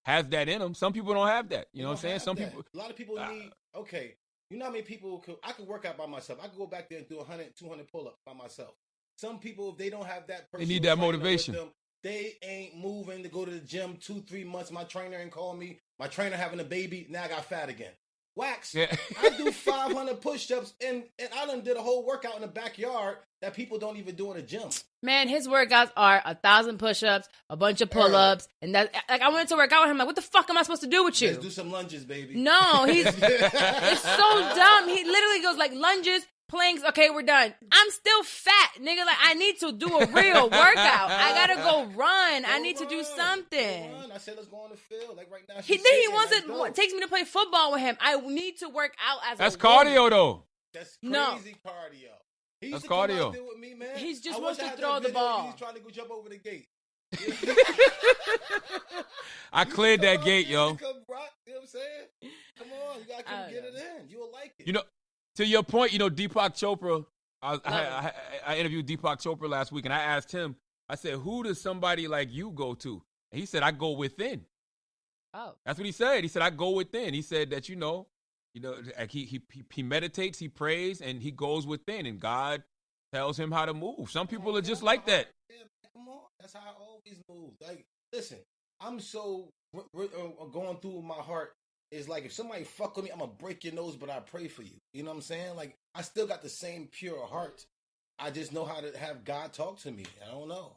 has that in him. Some people don't have that. You know what I'm saying? Some people. A lot of people need. Okay, you know how many people I could work out by myself. I could go back there and do 100, 200 pull-ups by myself. Some people, if they don't have that person, they need that motivation. They ain't moving to go to the gym 2-3 months. My trainer ain't called me. My trainer having a baby. Now I got fat again. Wax. Yeah. I do 500 push-ups and I done did a whole workout in the backyard that people don't even do in the gym. Man, his workouts are 1,000 push-ups, a bunch of pull-ups, and that. Like I went to work out with him. Like, what the fuck am I supposed to do with you? Let's do some lunges, baby. No, it's so dumb. He literally goes like lunges, planks. Okay, we're done. I'm still fat, nigga. Like I need to do a real workout. I gotta go run. I need to do something. I said let's go on the field. Like right now. He takes me to play football with him. I need to work out as. That's cardio though. That's crazy cardio. He used That's to come cardio. out there with me, man. He's just wants to throw the ball. He's trying to go jump over the gate. I cleared that gate, yo. Come rock, you know what I'm saying? Come on, you gotta come get it in. You'll like it. You know, to your point, you know, Deepak Chopra. I interviewed Deepak Chopra last week, and I asked him. I said, "Who does somebody like you go to?" And he said, "I go within." Oh, that's what he said. He said, "I go within." He said that like he meditates, he prays, and he goes within, and God tells him how to move. Some people are just like that. Yeah, come on, that's how I always move. Like, listen, I'm so going through my heart. Is like if somebody fuck with me, I'm gonna break your nose, but I pray for you. You know what I'm saying? Like I still got the same pure heart. I just know how to have God talk to me. I don't know.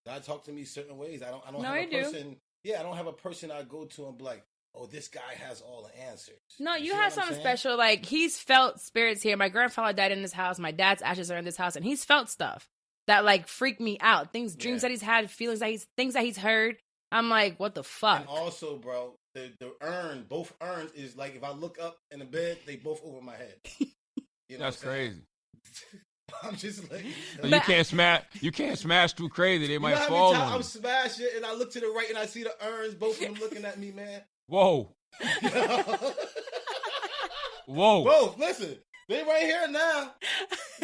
God talk to me certain ways. I don't have a person. Yeah, I don't have a person I go to and be like, oh, this guy has all the answers. No, you have something special. Like, he's felt spirits here. My grandfather died in this house. My dad's ashes are in this house. And he's felt stuff that, like, freak me out. Dreams that he's had, feelings that things that he's heard. I'm like, what the fuck? And also, bro, the urn, both urns is like, if I look up in the bed, they both over my head. You know that's crazy. I'm just like, so you can't smash too crazy. They might fall on you. I'm smashing and I look to the right and I see the urns, both of them looking at me, man. Whoa. Whoa. Bro, listen. They right here now.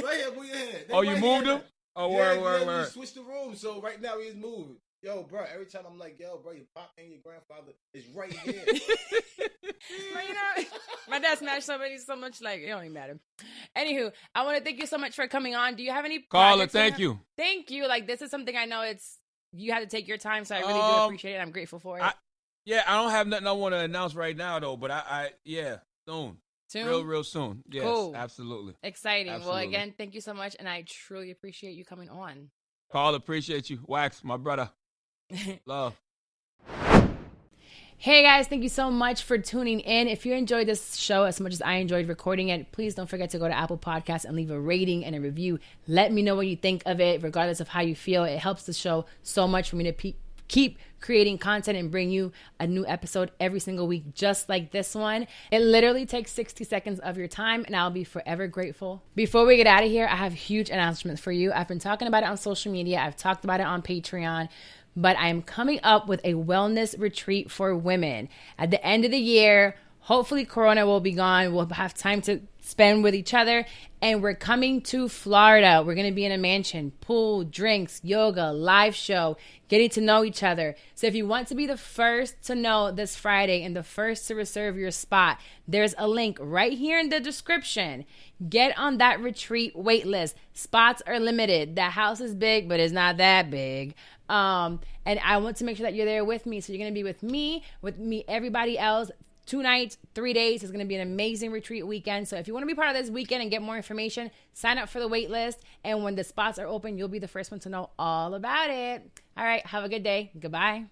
Right here, move your hand. Oh, you moved them? Oh, word. We switched the room, so right now he's moving. Yo, bro, every time I'm like, yo, bro, your pop and your grandfather is right here. But you know, my dad smashed somebody so much, like, it don't even matter. Anywho, I want to thank you so much for coming on. Do you have any Carla, thank you. Thank you. Like, this is something I know you had to take your time, so I really do appreciate it. I'm grateful for it. I don't have nothing I want to announce right now, though, but soon. Soon? Real soon. Yes, cool. Absolutely. Exciting. Absolutely. Well, again, thank you so much, and I truly appreciate you coming on. Carl, appreciate you. Wax, my brother. Love. Hey guys, thank you so much for tuning in. If you enjoyed this show as much as I enjoyed recording it, please don't forget to go to Apple Podcasts and leave a rating and a review. Let me know what you think of it, regardless of how you feel. It helps the show so much for me to keep creating content and bring you a new episode every single week, just like this one. It literally takes 60 seconds of your time, and I'll be forever grateful. Before we get out of here, I have huge announcements for you. I've been talking about it on social media. I've talked about it on Patreon. But I am coming up with a wellness retreat for women. At the end of the year, hopefully Corona will be gone. We'll have time to spend with each other. And we're coming to Florida. We're going to be in a mansion, pool, drinks, yoga, live show, getting to know each other. So if you want to be the first to know this Friday and the first to reserve your spot, there's a link right here in the description. Get on that retreat wait list. Spots are limited. The house is big, but it's not that big. And I want to make sure that you're there with me. So you're going to be with me, everybody else. 2 nights, 3 days. It's going to be an amazing retreat weekend. So if you want to be part of this weekend and get more information, sign up for the wait list. And when the spots are open, you'll be the first one to know all about it. All right. Have a good day. Goodbye.